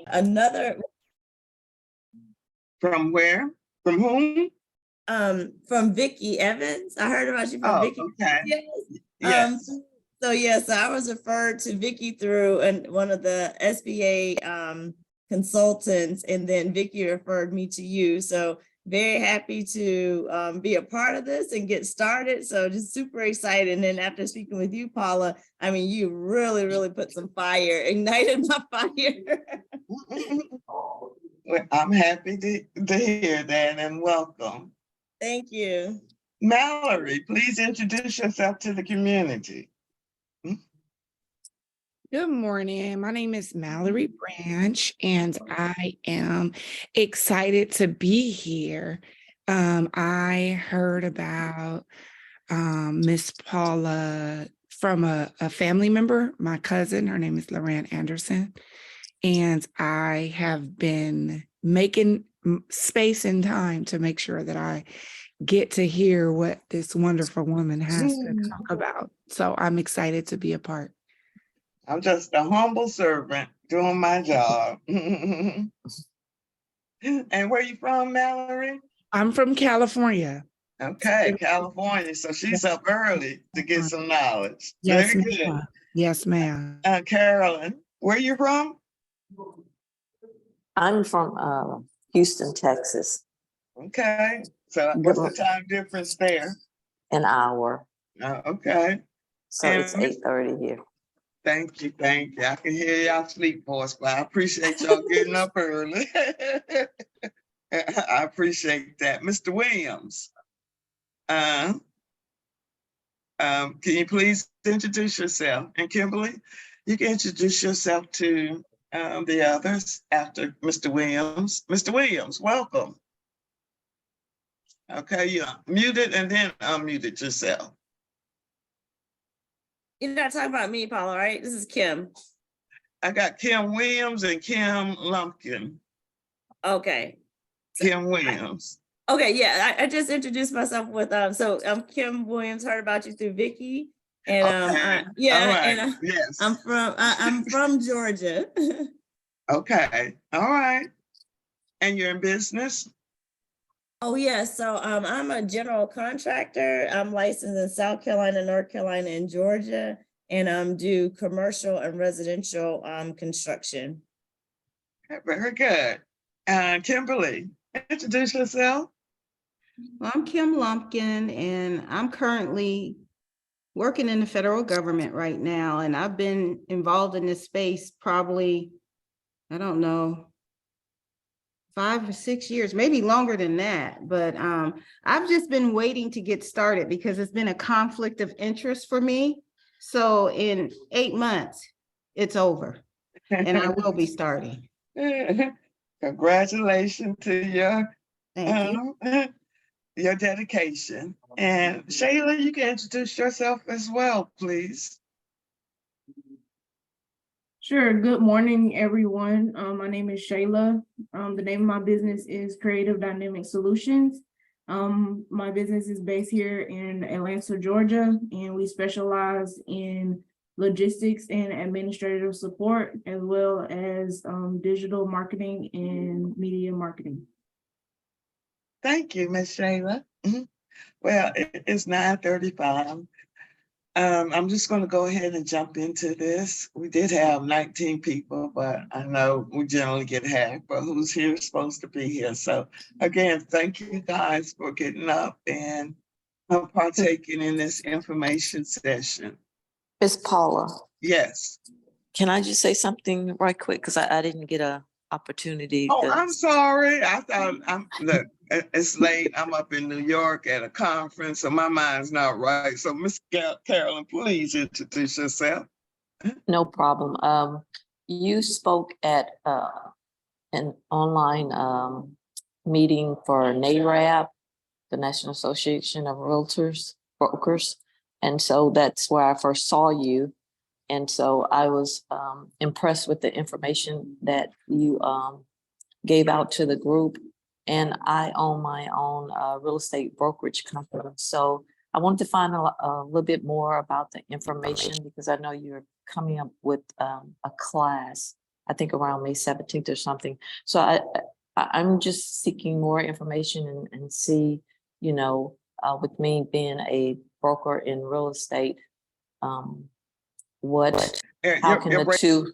another From where? From whom? from Vicky Evans. I heard about you from Vicky. Okay. Yes. Yes. So yes, I was referred to Vicky through one of the SBA consultants, and then Vicky referred me to you. So very happy to be a part of this and get started. So just super excited. And then after speaking with you, Paula, I mean, you really put some fire, ignited my fire. Well, I'm happy to hear that, and welcome. Thank you. Mallory, please introduce yourself to the community. Good morning. My name is Mallory Branch, and I am excited to be here. I heard about Miss Paula from a family member, my cousin. Her name is Loran Anderson. And I have been making space and time to make sure that I get to hear what this wonderful woman has to talk about. So I'm excited to be a part. I'm just a humble servant doing my job. And where you from, Mallory? I'm from California. Okay, California. So she's up early to get some knowledge. Yes, Very good. ma'am. Yes, ma'am. Carolyn, where you from? I'm from Houston, Texas. Okay. So what's the time difference there? An hour. Okay. So And it's 8:30 here. Thank you. I can hear y'all sleep voice, but I appreciate y'all getting up early. I appreciate that. Mr. Williams, can you please introduce yourself? And Kimberly, you can introduce yourself to the others after Mr. Williams. Mr. Williams, welcome. Okay, you're muted and then unmuted yourself. You're not talking about me, Paula, right? This is Kim. I got Kim Williams and Kim Lumpkin. Okay. Kim Williams. Okay, yeah, I just introduced myself with so I'm Kim Williams, heard about you through Vicky. And okay. Yes. I'm from Georgia. Okay, all right. And you're in business? Oh yeah, so I'm a general contractor. I'm licensed in South Carolina, North Carolina, and Georgia, and do commercial and residential construction. Very good. Kimberly, introduce yourself. Well, I'm Kim Lumpkin, and I'm currently working in the federal government right now, and I've been involved in this space probably, I don't know, 5 or 6 years, maybe longer than that. But I've just been waiting to get started because it's been a conflict of interest for me. So in 8 months, it's over, and I will be starting. Congratulations to your, Thank you. Your dedication. And Shayla, you can introduce yourself as well, please. Sure. Good morning, everyone. My name is Shayla. The name of my business is Creative Dynamic Solutions. My business is based here in Atlanta, Georgia, and we specialize in logistics and administrative support, as well as digital marketing and media marketing. Thank you, Ms. Shayla. Well, it's 9:35. I'm just going to go ahead and jump into this. We did have 19 people, but I know we generally get half, but who's here is supposed to be here. So again, thank you guys for getting up and partaking in this information session. Miss Paula. Yes. Can I just say something right quick? Because I didn't get an opportunity. Oh, I'm sorry. I thought look, it's late. I'm up in New York at a conference, so my mind's not right. So Miss Carolyn, please introduce yourself. No problem. You spoke at an online meeting for NARAB, the National Association of Brokers. And so that's where I first saw you. And so I was impressed with the information that you gave out to the group. And I own my own real estate brokerage company. So I wanted to find a little bit more about the information because I know you're coming up with a class. I think around May 17th or something. So I'm just seeking more information and see, you know, with me being a broker in real estate, what, how can the two,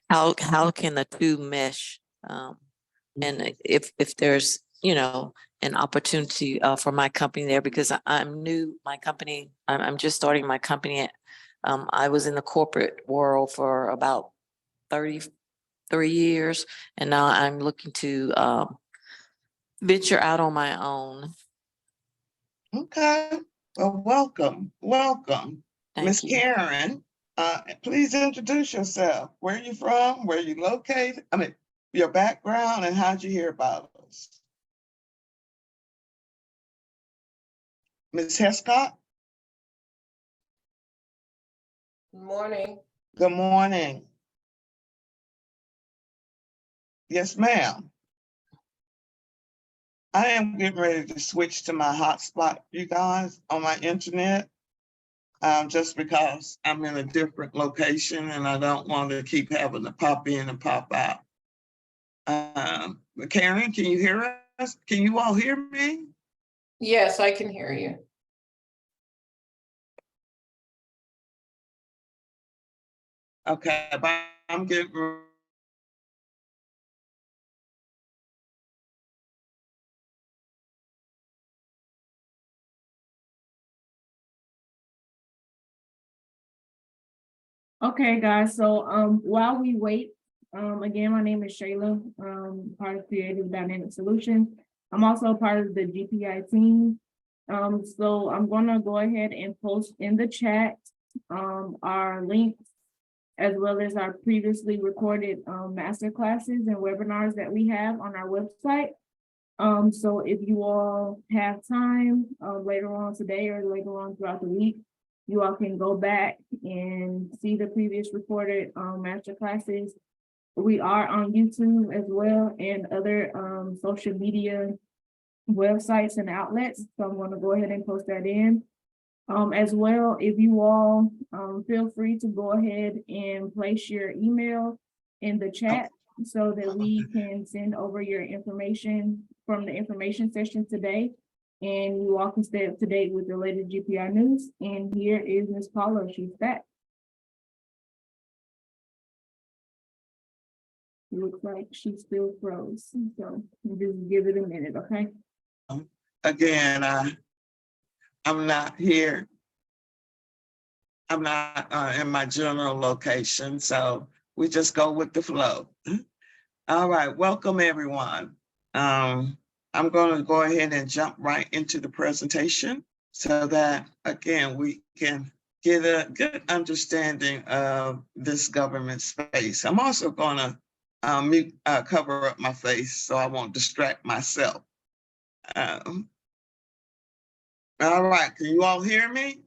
how can the two mesh? And if there's, you know, an opportunity for my company there, because I'm new, my company, I'm just starting my company. I was in the corporate world for about 33 years, and now I'm looking to venture out on my own. Okay, well, welcome, welcome. Miss Thank you. Karen, please introduce yourself. Where are you from? Where are you located? I mean, your background and how'd you hear about us? Ms. Hescott? Morning. Good morning. Yes, ma'am. I am getting ready to switch to my hotspot, you guys, on my internet. Just because I'm in a different location and I don't want to keep having to pop in and pop out. Karen, can you hear us? Can you all hear me? Yes, I can hear you. Okay, but I'm getting. Okay, guys, so while we wait, again, my name is Shayla, part of Creative Dynamic Solutions. I'm also part of the GPI team. So I'm gonna go ahead and post in the chat our links as well as our previously recorded master classes and webinars that we have on our website. So if you all have time later on today or later on throughout the week, you all can go back and see the previous recorded master classes. We are on YouTube as well and other social media websites and outlets. So I'm going to go ahead and post that in. As well, if you all feel free to go ahead and place your email in the chat so that we can send over your information from the information session today. And you all can stay up to date with the latest GPI news. And here is Ms. Paula, she's back. It looks like she still froze. So we'll just give it a minute, okay? Again, I'm not here. I'm not in my general location, so we just go with the flow. All right, welcome everyone. I'm going to go ahead and jump right into the presentation so that, again, we can get a good understanding of this government space. I'm also going to cover up my face so I won't distract myself. All right, can you all hear me?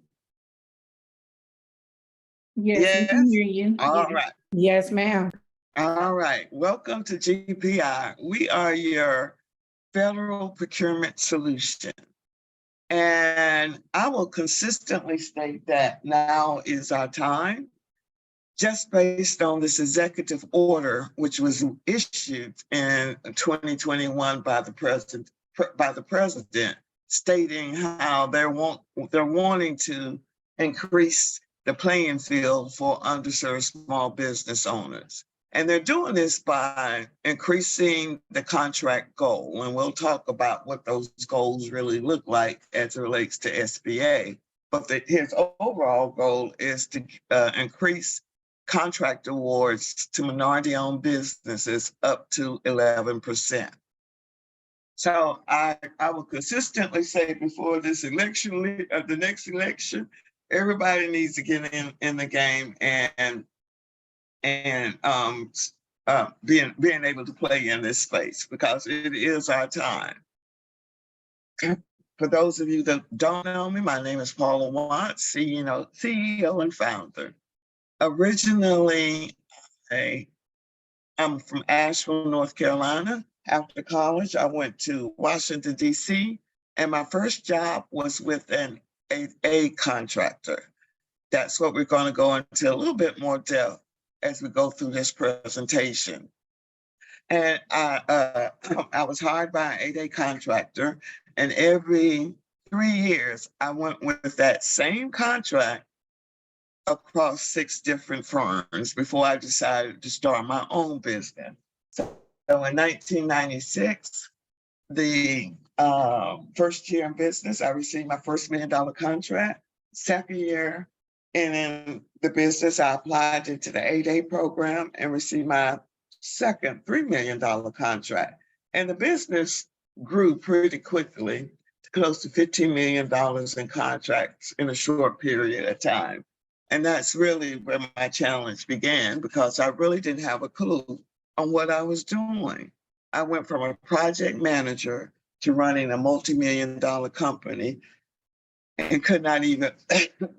Yes, we can hear you. All right. Yes, ma'am. All right, welcome to GPI. We are your federal procurement solution. And I will consistently state that now is our time, just based on this executive order, which was issued in 2021 by the president, stating how they're wanting to increase the playing field for underserved small business owners. And they're doing this by increasing the contract goal. And we'll talk about what those goals really look like as it relates to SBA. But his overall goal is to increase contract awards to minority-owned businesses up to 11%. So I will consistently say before this election, the next election, everybody needs to get in the game and being able to play in this space because it is our time. For those of you that don't know me, my name is Paula Watts, CEO and founder. Originally, I'm from Asheville, North Carolina. After college, I went to Washington, D.C., and my first job was with an A contractor. That's what we're going to go into a little bit more depth as we go through this presentation. And I was hired by an 8A contractor, and every 3 years, I went with that same contract across 6 different firms before I decided to start my own business. So in 1996, the first year in business, I received my first $1 million contract. Second year in the business, I applied into the 8A program and received my second $3 million contract. And the business grew pretty quickly to close to $15 million in contracts in a short period of time. And that's really where my challenge began, because I really didn't have a clue on what I was doing. I went from a project manager to running a multi-million-dollar company and could not even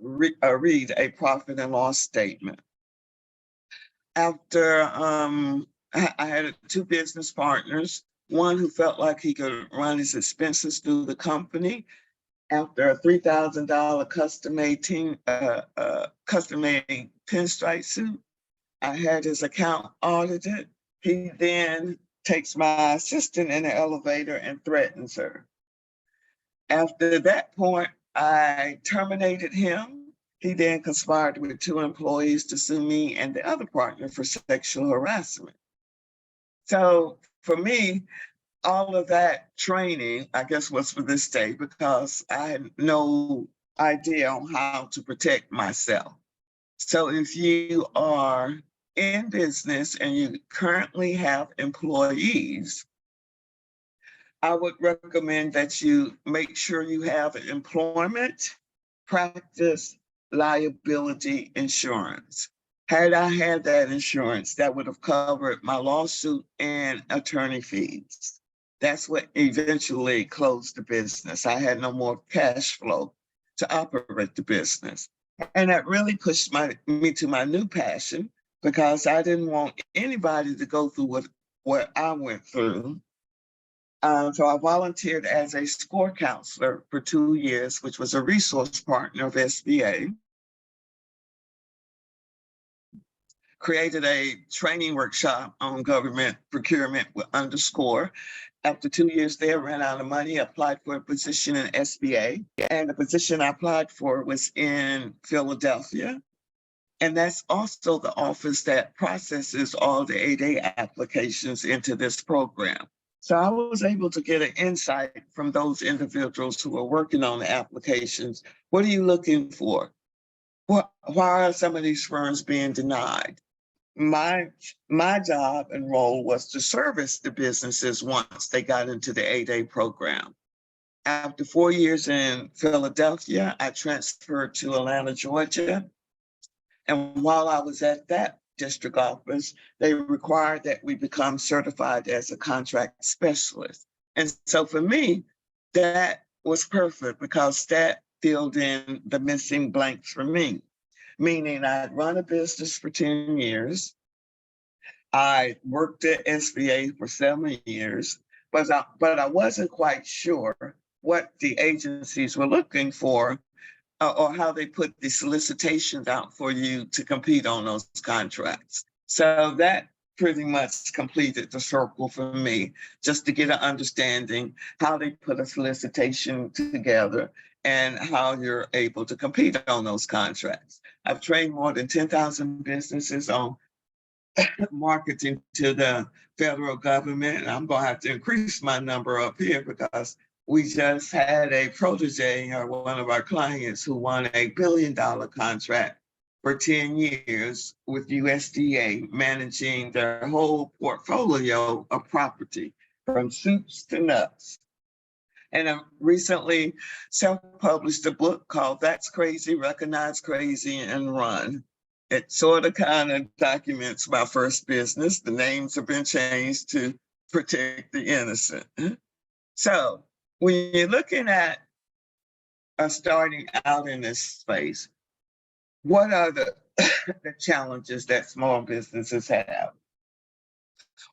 read a profit and loss statement. After I had 2 business partners, one who felt like he could run his expenses through the company. After a $3,000 custom-made pinstripe suit, I had his account audited. He then takes my assistant in the elevator and threatens her. After that point, I terminated him. He then conspired with 2 employees to sue me and the other partner for sexual harassment. So for me, all of that training, I guess, was for this day, because I had no idea on how to protect myself. So if you are in business and you currently have employees, I would recommend that you make sure you have employment practice liability insurance. Had I had that insurance, that would have covered my lawsuit and attorney fees. That's what eventually closed the business. I had no more cash flow to operate the business. And that really pushed me to my new passion, because I didn't want anybody to go through what I went through. So I volunteered as a SCORE counselor for 2 years, which was a resource partner of SBA. Created a training workshop on government procurement with underscore. After 2 years there, ran out of money, applied for a position in SBA. And the position I applied for was in Philadelphia. And that's also the office that processes all the 8A applications into this program. So I was able to get an insight from those individuals who are working on the applications. What are you looking for? Why are some of these firms being denied? My job and role was to service the businesses once they got into the 8A program. After 4 years in Philadelphia, I transferred to Atlanta, Georgia. And while I was at that district office, they required that we become certified as a contract specialist. And so for me, that was perfect, because that filled in the missing blanks for me. Meaning I'd run a business for 10 years. I worked at SBA for 7 years, but I wasn't quite sure what the agencies were looking for, or how they put the solicitations out for you to compete on those contracts. So that pretty much completed the circle for me, just to get an understanding how they put a solicitation together and how you're able to compete on those contracts. I've trained more than 10,000 businesses on marketing to the federal government. And I'm going to have to increase my number up here, because we just had a protege, or one of our clients, who won a $1 billion contract for 10 years with USDA, managing their whole portfolio of property from soups to nuts. And I recently self-published a book called That's Crazy, Recognize Crazy, and Run. It sort of kind of documents my first business. The names have been changed to protect the innocent. So when you're looking at starting out in this space, what are the challenges that small businesses have?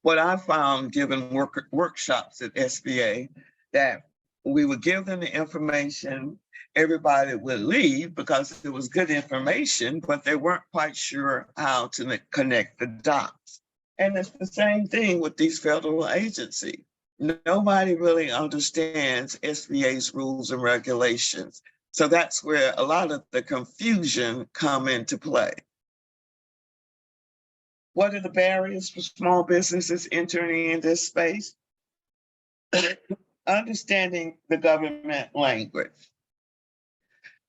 What I found, given workshops at SBA, that we would give them the information, everybody would leave because it was good information, but they weren't quite sure how to connect the dots. And it's the same thing with these federal agencies. Nobody really understands SBA's rules and regulations. So that's where a lot of the confusion come into play. What are the barriers for small businesses entering in this space? Understanding the government language.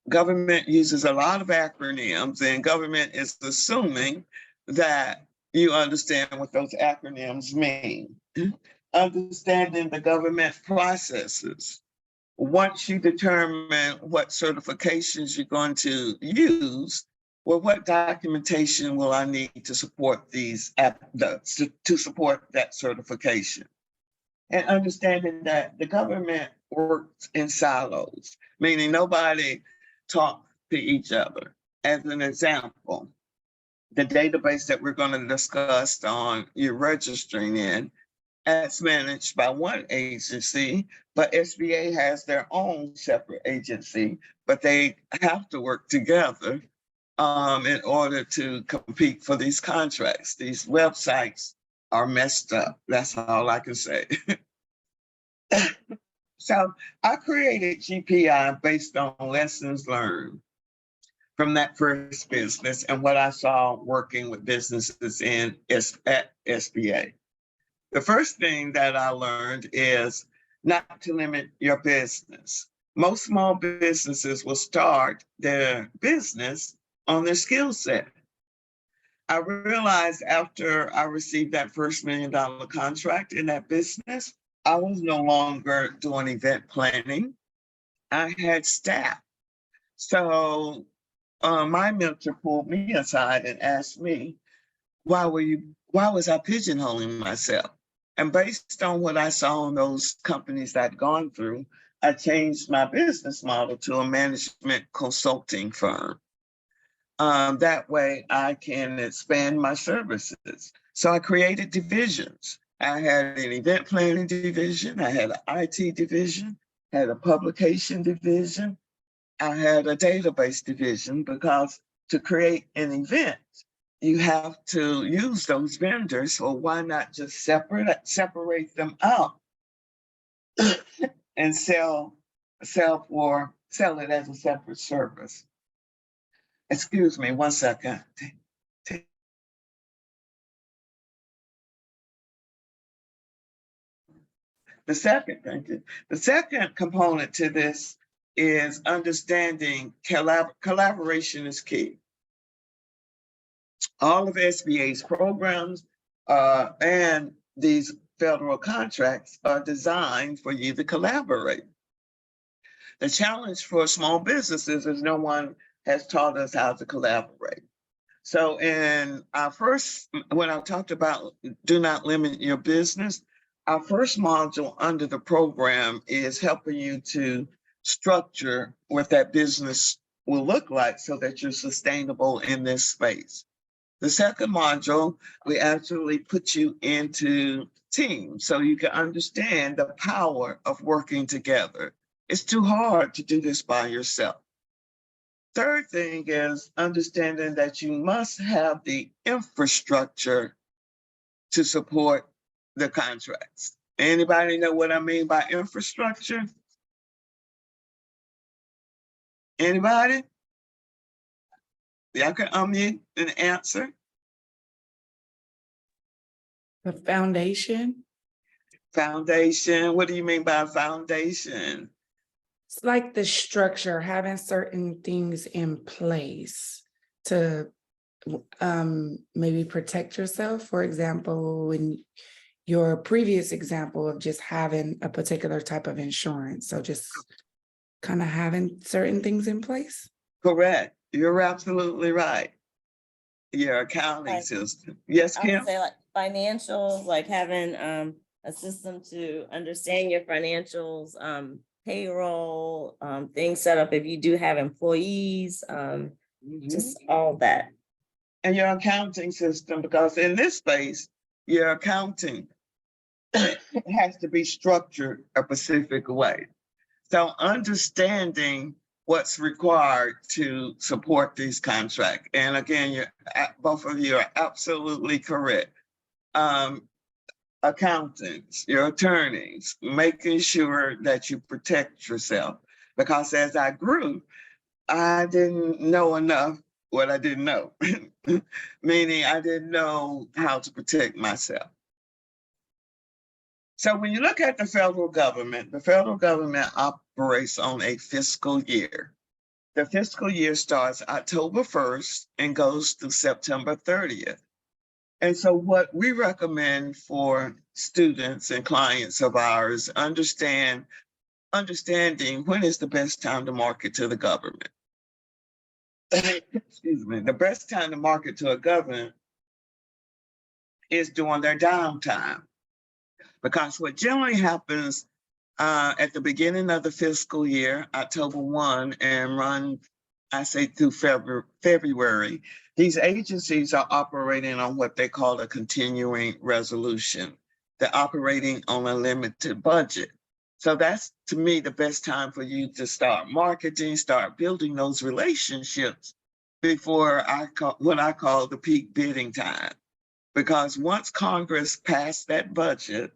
Government uses a lot of acronyms, and government is assuming that you understand what those acronyms mean. Understanding the government processes. Once you determine what certifications you're going to use, well, what documentation will I need to support to support that certification? And understanding that the government works in silos, meaning nobody talks to each other. As an example, the database that we're going to discuss on you registering in, that's managed by one agency, but SBA has their own separate agency, but they have to work together in order to compete for these contracts. These websites are messed up. That's all I can say. So I created GPI based on lessons learned from that first business and what I saw working with businesses at SBA. The first thing that I learned is not to limit your business. Most small businesses will start their business on their skill set. I realized after I received that first $1 million contract in that business, I was no longer doing event planning. I had staff. So my mentor pulled me aside and asked me, why was I pigeonholing myself? And based on what I saw in those companies I'd gone through, I changed my business model to a management consulting firm. That way I can expand my services. So I created divisions. I had an event planning division, I had an IT division, had a publication division, I had a database division, because to create an event, you have to use those vendors, so why not just separate them out and sell it as a separate service. Excuse me, one second. The second component to this is understanding collaboration is key. All of SBA's programs and these federal contracts are designed for you to collaborate. The challenge for small businesses is no one has taught us how to collaborate. So in our when I talked about do not limit your business, our first module under the program is helping you to structure what that business will look like so that you're sustainable in this space. The second module, we actually put you into teams so you can understand the power of working together. It's too hard to do this by yourself. Third thing is understanding that you must have the infrastructure to support the contracts. Anybody know what I mean by infrastructure? Anybody? Y'all can unmute and answer. The foundation. Foundation, what do you mean by foundation? It's like the structure, having certain things in place to maybe protect yourself. For example, in your previous example of just having a particular type of insurance. So just kind of having certain things in place. Correct. You're absolutely right. Your accounting Right. system. Yes, I Kim? would say like financials, like having a system to understand your financials, payroll, things set up if you do have employees, just all that. And your accounting system, because in this space, your accounting has to be structured a specific way. So understanding what's required to support these contracts. And again, both of you are absolutely correct. Accountants, your attorneys, making sure that you protect yourself. Because as I grew, I didn't know enough what I didn't know, meaning I didn't know how to protect myself. So when you look at the federal government operates on a fiscal year. The fiscal year starts October 1st and goes through September 30th. And so what we recommend for students and clients of ours, understanding when is the best time to market to the government. Excuse me, the best time to market to a government is during their downtime. Because what generally happens at the beginning of the fiscal year, October 1, and run, I say through February, these agencies are operating on what they call a continuing resolution. They're operating on a limited budget. So that's, to me, the best time for you to start marketing, start building those relationships before what I call the peak bidding time. Because once Congress passed that budget,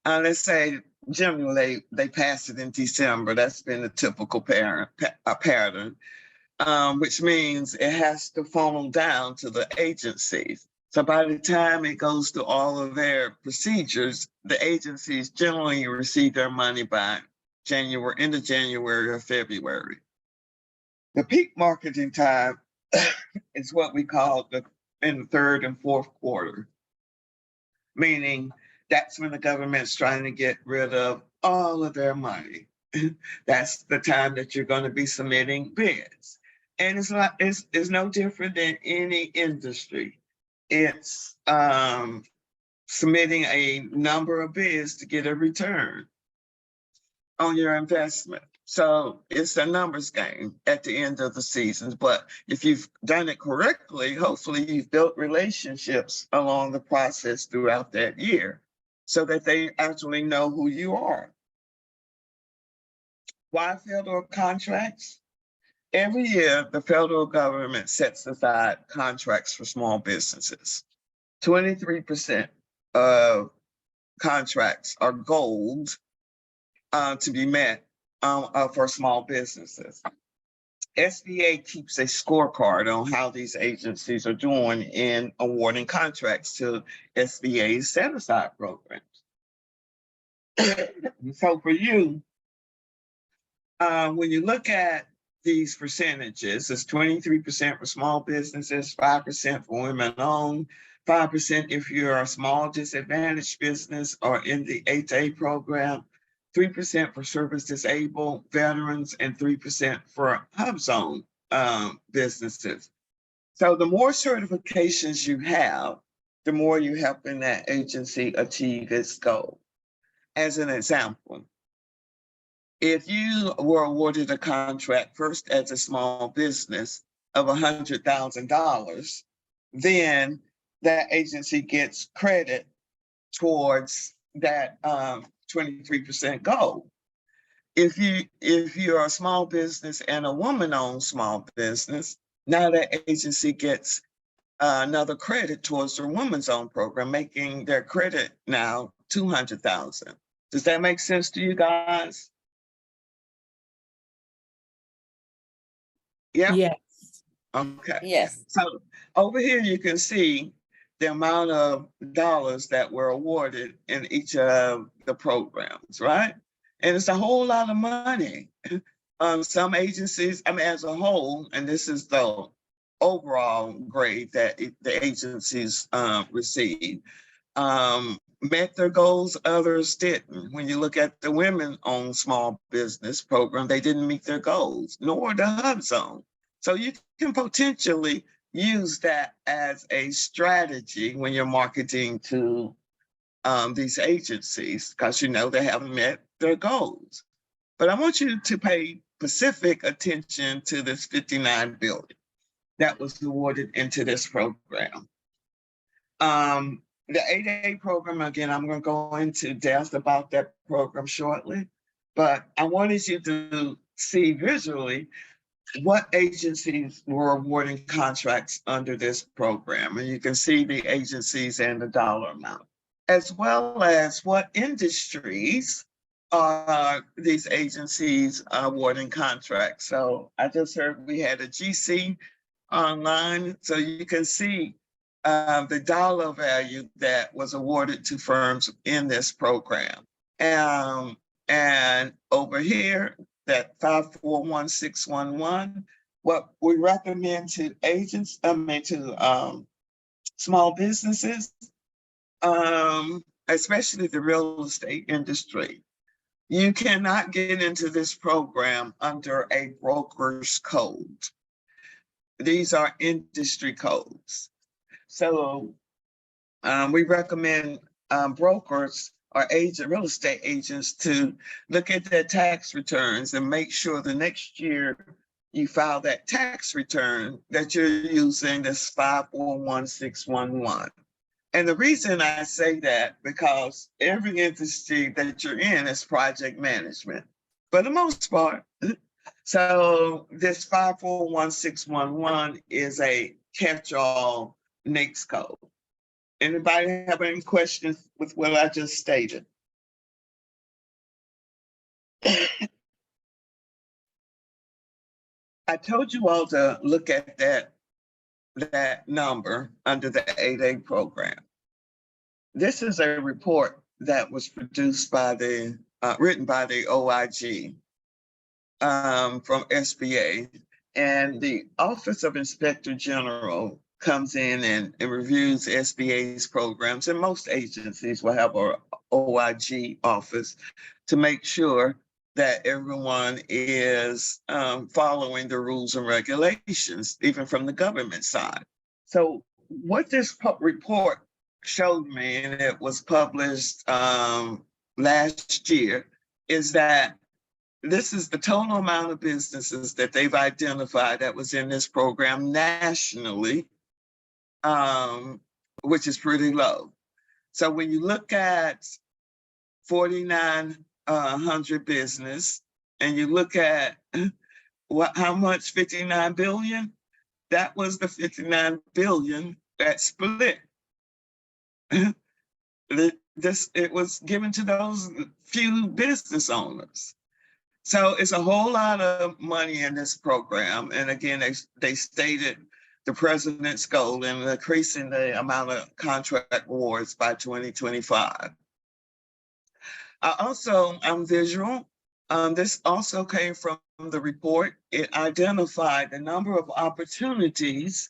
let's say generally they pass it in December. That's been a typical pattern, which means it has to funnel down to the agencies. So by the time it goes through all of their procedures, the agencies generally receive their money by end of January or February. The peak marketing time is what we call in the third and fourth quarter, meaning that's when the government's trying to get rid of all of their money. That's the time that you're going to be submitting bids. And it's no different than any industry. It's submitting a number of bids to get a return on your investment. So it's a numbers game at the end of the seasons. But if you've done it correctly, hopefully you've built relationships along the process throughout that year so that they actually know who you are. Why federal contracts? Every year, the federal government sets aside contracts for small businesses. 23% of contracts are gold to be met for small businesses. SBA keeps a scorecard on how these agencies are doing in awarding contracts to SBA's set-aside programs. So for you, when you look at these percentages, it's 23% for small businesses, 5% for women-owned, 5% if you're a small disadvantaged business or in the 8A program, 3% for service disabled veterans, and 3% for hub zone businesses. So the more certifications you have, the more you helping that agency achieve its goal. As an example, if you were awarded a contract first as a small business of $100,000, then that agency gets credit towards that 23% goal. If you're a small business and a woman-owned small business, now that agency gets another credit towards their woman's own program, making their credit now $200,000. Does that make sense to you guys? Yeah. Yes. Okay. Yes. So over here you can see the amount of dollars that were awarded in each of the programs, right? And it's a whole lot of money. Some agencies, I mean, as a whole, and this is the overall grade that the agencies receive, met their goals, others didn't. When you look at the women-owned small business program, they didn't meet their goals, nor the hub zone. So you can potentially use that as a strategy when you're marketing to these agencies, because you know they haven't met their goals. But I want you to pay specific attention to this $59 billion that was awarded into this program. The 8A program, again, I'm going to go into depth about that program shortly, but I wanted you to see visually what agencies were awarding contracts under this program. And you can see the agencies and the dollar amount, as well as what industries are these agencies awarding contracts. So I just heard we had a GC online, so you can see the dollar value that was awarded to firms in this program. And over here, that 541,611, what we recommend to agents, to small businesses, especially the real estate industry. You cannot get into this program under a broker's code. These are industry codes. So we recommend brokers or real estate agents to look at their tax returns and make sure the next year you file that tax return that you're using this 541,611. And the reason I say that, because every industry that you're in is project management, for the most part. So this 541,611 is a catch-all NAICS code. Anybody have any questions with what I just stated? I told you all to look at that number under the 8A program. This is a report that was produced by written by the OIG from SBA, and the Office of Inspector General comes in and reviews SBA's programs, and most agencies will have an OIG office to make sure that everyone is following the rules and regulations, even from the government side. So what this report showed me, and it was published last year, is that this is the total amount of businesses that they've identified that was in this program nationally, which is pretty low. So when you look at 4,900 business, and you look at how much, 59 billion, that was the 59 billion that split. It was given to those few business owners. So it's a whole lot of money in this program. And again, they stated the president's goal in increasing the amount of contract awards by 2025. I'm visual. This also came from the report. It identified the number of opportunities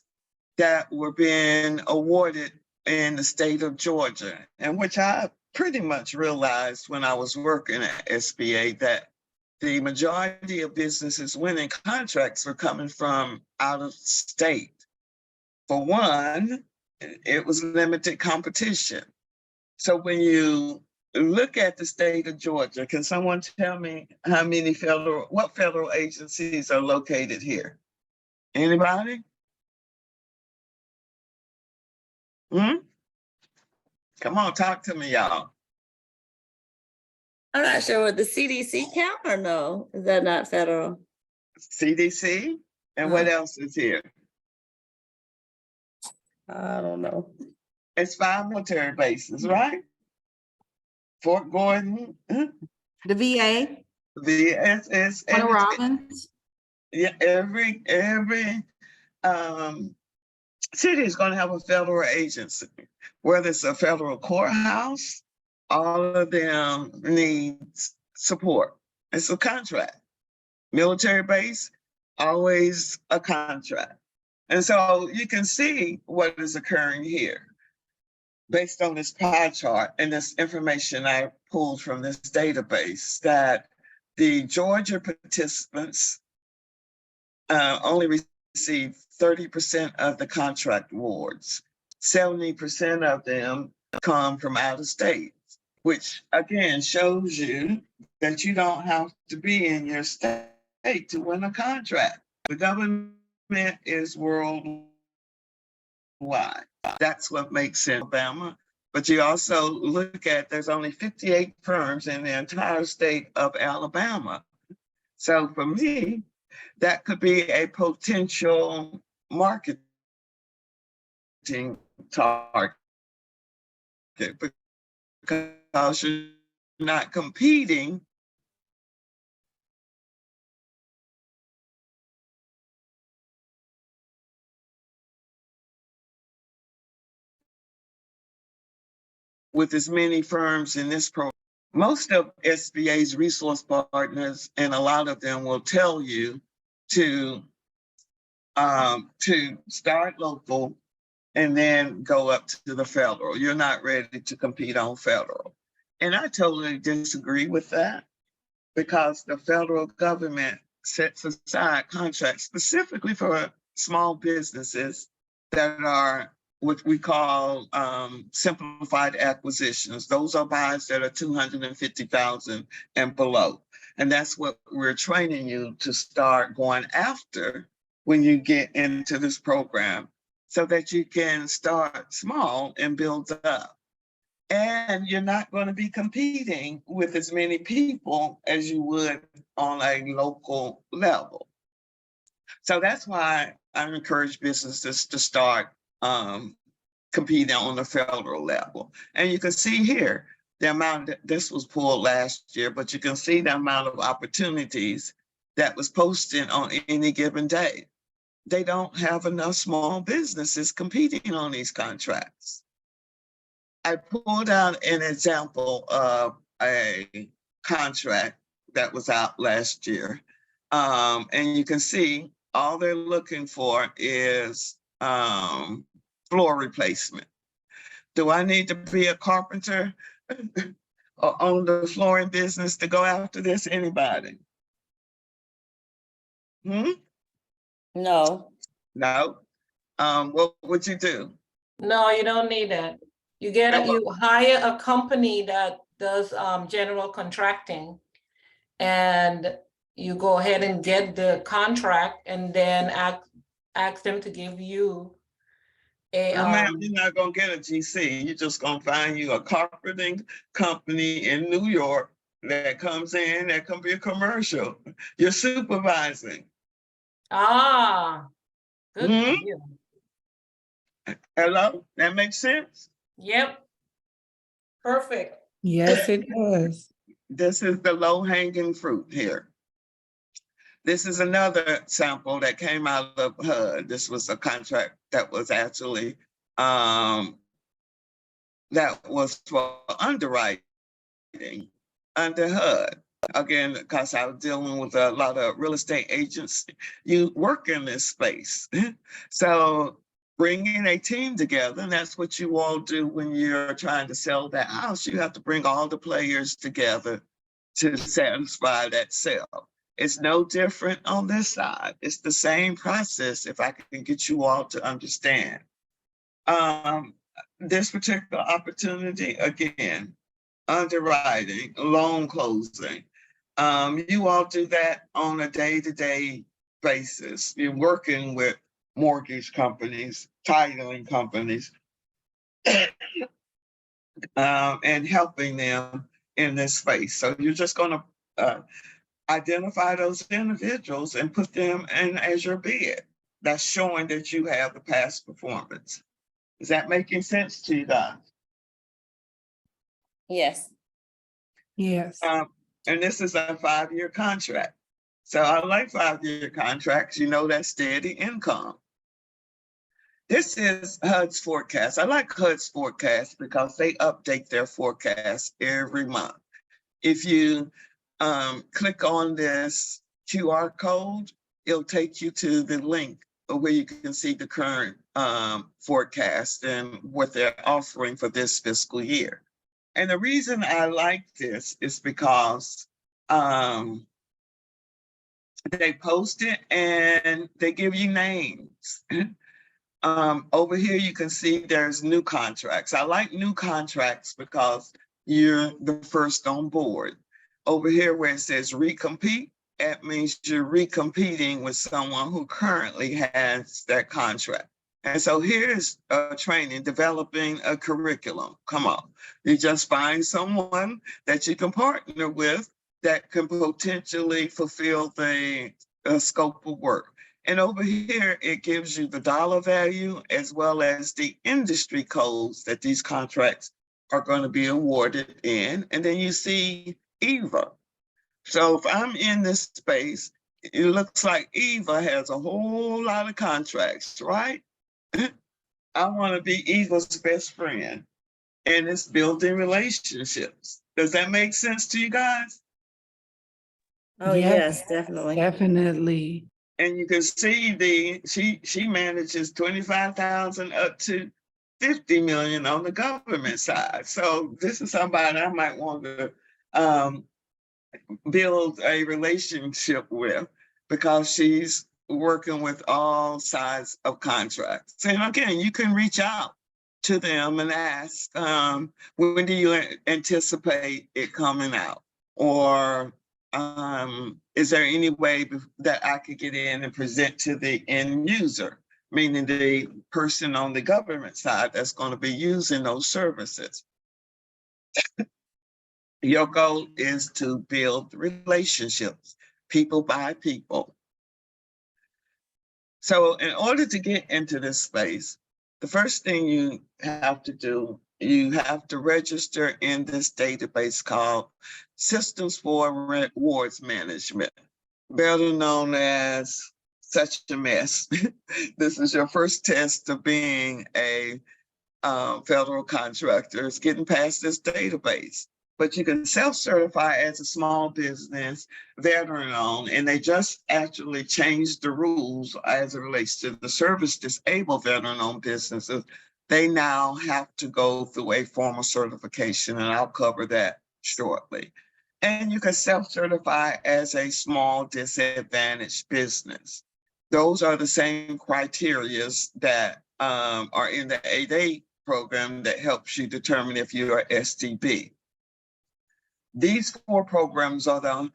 that were being awarded in the state of Georgia, and which I pretty much realized when I was working at SBA, that the majority of businesses winning contracts were coming from out of state. For one, it was limited competition. So when you look at the state of Georgia, can someone tell me what federal agencies are located here? Anybody? Come on, talk to me, y'all. I'm not sure, would the CDC count or no? Is that not federal? CDC, and what else is here? I don't know. It's 5 military bases, right? Fort Gordon, The VA, VSS, Warner Robins. yeah, every city is going to have a federal agency, whether it's a federal courthouse. All of them needs support. It's a contract. Military base, always a contract. And so you can see what is occurring here based on this pie chart and this information I pulled from this database, that the Georgia participants only received 30% of the contract awards. 70% of them come from out of state, which again shows you that you don't have to be in your state to win a contract. The government is worldwide. That's what makes Alabama But you also look at, there's only 58 firms in the entire state of Alabama. So for me, that could be a potential marketing target because you're not competing with as many firms in this program. Most of SBA's resource partners, and a lot of them will tell you to start local and then go up to the federal. You're not ready to compete on federal. And I totally disagree with that, because the federal government sets aside contracts specifically for small businesses that are what we call simplified acquisitions. Those are buys that are 250,000 and below. And that's what we're training you to start going after when you get into this program, so that you can start small and build up. And you're not going to be competing with as many people as you would on a local level. So that's why I encourage businesses to start competing on the federal level. And you can see here the amount, this was pulled last year, but you can see the amount of opportunities that was posted on any given day. They don't have enough small businesses competing on these contracts. I pulled out an example of a contract that was out last year. And you can see all they're looking for is floor replacement. Do I need to be a carpenter or own the flooring business to go after this? Anybody? No. No. What would you do? No, you don't need that. You hire a company that does general contracting, and you go ahead and get the contract, and then ask them to give you a No, ma'am, you're not gonna get a GC. You're just gonna find you a carpeting company in New York that comes in, that can be a commercial. You're supervising. Good Mhm. deal. Hello, that makes sense? Yep. Perfect. Yes, it does. This is the low hanging fruit here. This is another sample that came out of HUD. This was a contract that was actually, that was for underwriting under HUD. Again, because I was dealing with a lot of real estate agents, you work in this space. So bringing a team together, and that's what you all do when you're trying to sell that house. You have to bring all the players together to satisfy that sale. It's no different on this side. It's the same process, if I can get you all to understand. This particular opportunity, again, underwriting, loan closing. You all do that on a day-to-day basis. You're working with mortgage companies, titling companies, and helping them in this space. So you're just going to identify those individuals and put them in as your bid. That's showing that you have the past performance. Is that making sense to you guys? Yes. Yes. And this is a 5-year contract. So I like 5-year contracts. You know, that's steady income. This is HUD's forecast. I like HUD's forecast because they update their forecast every month. If you click on this QR code, it'll take you to the link where you can see the current forecast and what they're offering for this fiscal year. And the reason I like this is because they post it and they give you names. Over here, you can see there's new contracts. I like new contracts because you're the first on board. Over here where it says recompete, that means you're recompeting with someone who currently has that contract. And so here's training, developing a curriculum. Come on, you just find someone that you can partner with that can potentially fulfill the scope of work. And over here, it gives you the dollar value as well as the industry codes that these contracts are going to be awarded in. And then you see EVA. So if I'm in this space, it looks like EVA has a whole lot of contracts, right? I want to be Eva's best friend, and it's building relationships. Does that make sense to you guys? Oh, Yes, yes, definitely. definitely. And you can see she manages 25,000 up to 50 million on the government side. So this is somebody I might want to build a relationship with, because she's working with all sides of contracts. And again, you can reach out to them and ask, when do you anticipate it coming out? Or is there any way that I could get in and present to the end user, meaning the person on the government side that's going to be using those services? Your goal is to build relationships, people by people. So in order to get into this space, the first thing you have to do, you have to register in this database called Systems for Rewards Management, better known as Such a Mess. This is your first test of being a federal contractor, is getting past this database. But you can self-certify as a small business, veteran-owned, and they just actually changed the rules as it relates to the service-disabled veteran-owned businesses. They now have to go through a formal certification, and I'll cover that shortly. And you can self-certify as a small disadvantaged business. Those are the same criteria that are in the 8A program that helps you determine if you're SDB. These 4 programs are the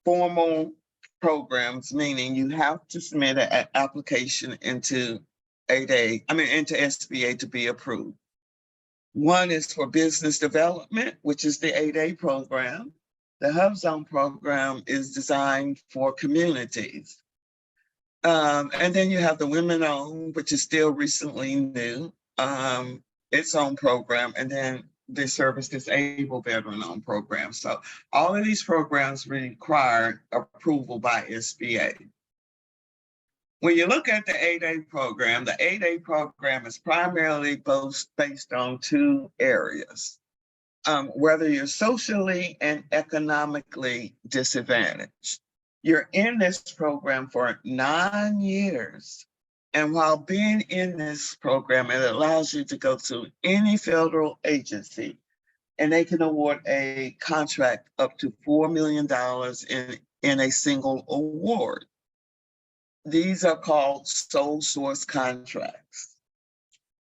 formal programs, meaning you have to submit an application into 8A, into SBA to be approved. One is for business development, which is the 8A program. The Hub Zone program is designed for communities. And then you have the Women Owned, which is still recently new, its own program, and then the Service Disabled Veteran Owned program. So all of these programs require approval by SBA. When you look at the 8A program, the 8A program is primarily based on 2 areas. Whether you're socially and economically disadvantaged. You're in this program for 9 years. And while being in this program, it allows you to go to any federal agency, and they can award a contract up to $4 million in a single award. These are called sole source contracts.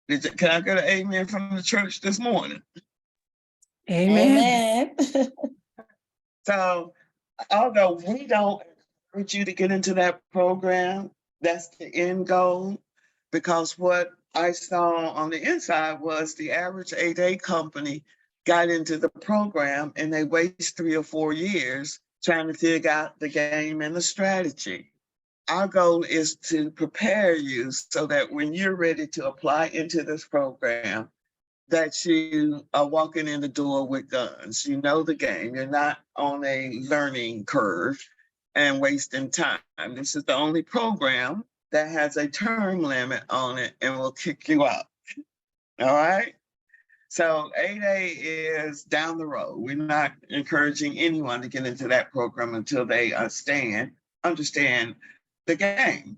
Can I get an amen from the church this morning? Amen. Amen. So although we don't encourage you to get into that program, that's the end goal, because what I saw on the inside was the average 8A company got into the program and they waste 3 or 4 years trying to figure out the game and the strategy. Our goal is to prepare you so that when you're ready to apply into this program, that you are walking in the door with guns. You know the game. You're not on a learning curve and wasting time. This is the only program that has a term limit on it and will kick you out. All right? So 8A is down the road. We're not encouraging anyone to get into that program until they understand the game.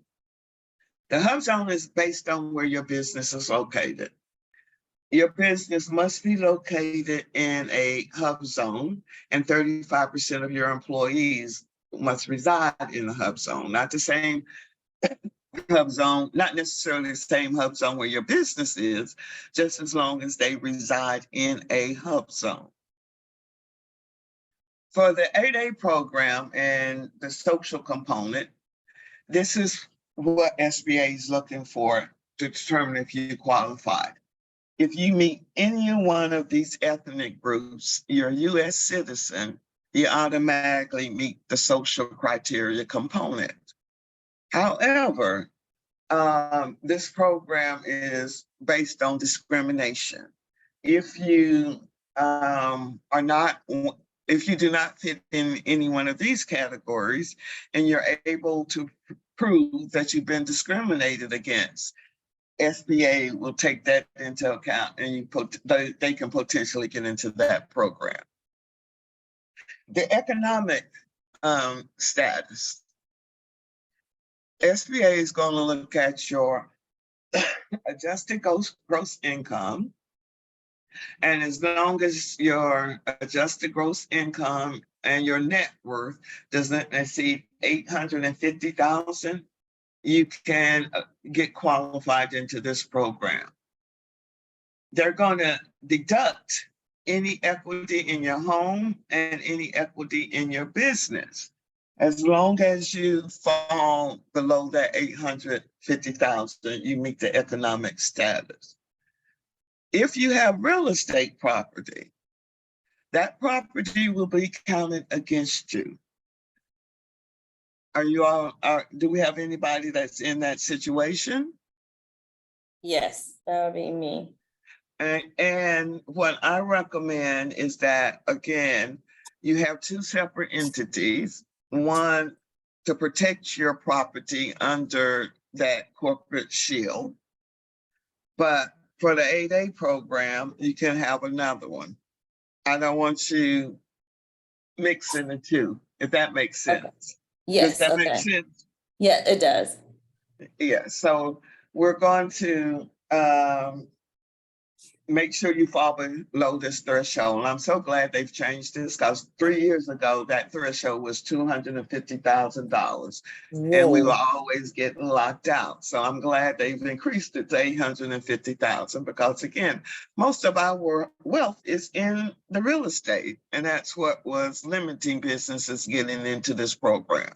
The Hub Zone is based on where your business is located. Your business must be located in a hub zone, and 35% of your employees must reside in a hub zone. Not the same hub zone, not necessarily the same hub zone where your business is, just as long as they reside in a hub zone. For the 8A program and the social component, this is what SBA is looking for to determine if you qualify. If you meet any one of these ethnic groups, you're a U.S. citizen, you automatically meet the social criteria component. However, this program is based on discrimination. If you if you do not fit in any one of these categories and you're able to prove that you've been discriminated against, SBA will take that into account and they can potentially get into that program. The economic status. SBA is going to look at your adjusted gross income. And as long as your adjusted gross income and your net worth doesn't exceed $850,000, you can get qualified into this program. They're going to deduct any equity in your home and any equity in your business, as long as you fall below that 850,000, you meet the economic status. If you have real estate property, that property will be counted against you. Do we have anybody that's in that situation? Yes, that would be me. And what I recommend is that, again, you have two separate entities. One, to protect your property under that corporate shield. But for the 8A program, you can have another one. I don't want you mixing the two, if that makes sense. Okay. Yes. Does that make sense? Yeah, it does. Yeah, so we're going to make sure you fall below this threshold. I'm so glad they've changed this, because 3 years ago, that threshold was $250,000. And we were always getting locked out. So I'm glad they've increased it to $850,000, because again, most of our wealth is in the real estate. And that's what was limiting businesses getting into this program.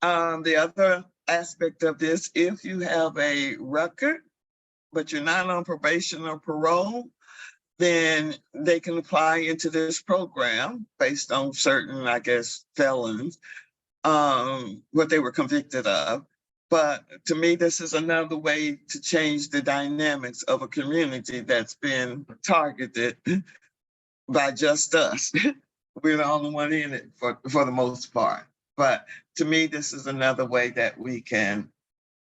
The other aspect of this, if you have a record, but you're not on probation or parole, then they can apply into this program based on certain, I guess, felons, what they were convicted of. But to me, this is another way to change the dynamics of a community that's been targeted by just us. We're the only one in it for the most part. But to me, this is another way that we can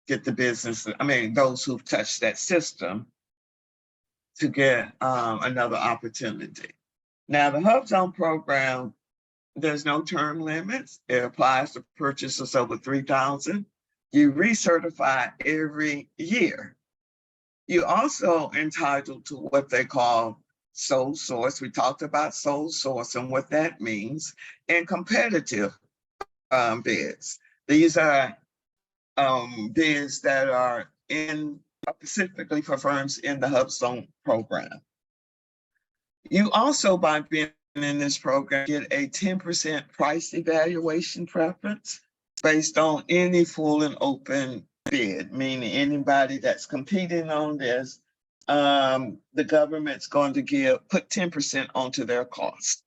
get the business, those who've touched that system, to get another opportunity. Now, the Hub Zone program, there's no term limits. It applies to purchases over $3,000. You recertify every year. You also entitled to what they call sole source. We talked about sole source and what that means, and competitive bids. These are bids that are in specifically for firms in the Hub Zone program. You also, by being in this program, get a 10% price evaluation preference based on any full and open bid, meaning anybody that's competing on this, the government's going to put 10% onto their cost,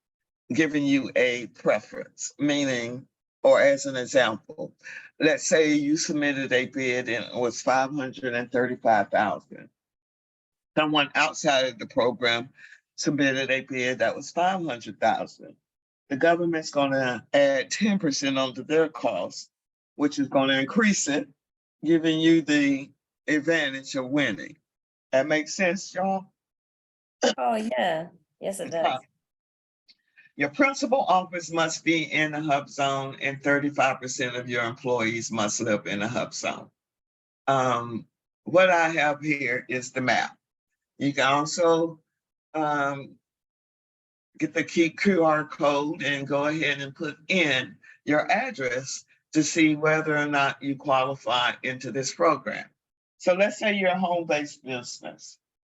giving you a preference, meaning, or as an example, let's say you submitted a bid and it was $535,000. Someone outside of the program submitted a bid that was $500,000. The government's going to add 10% onto their cost, which is going to increase it, giving you the advantage of winning. That makes sense, y'all? Oh, yeah. Yes, it does. Your principal office must be in the Hub Zone, and 35% of your employees must live in the Hub Zone. What I have here is the map. You can also get the key QR code and go ahead and put in your address to see whether or not you qualify into this program. So let's say you're a home-based business.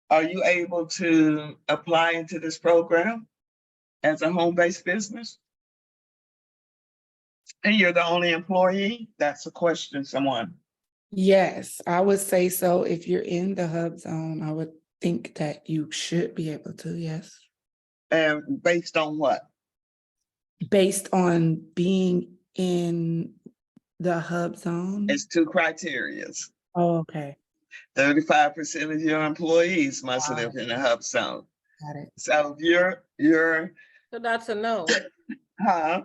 Are you able to apply into this program as a home-based business? And you're the only employee? That's a question someone Yes, I would say so. If you're in the hub zone, I would think that you should be able to, yes. And based on what? Based on being in the hub zone. It's two criterias. Oh, okay. 35% of your employees must Got live in a hub zone. Got it. So you're, So that's a no. huh?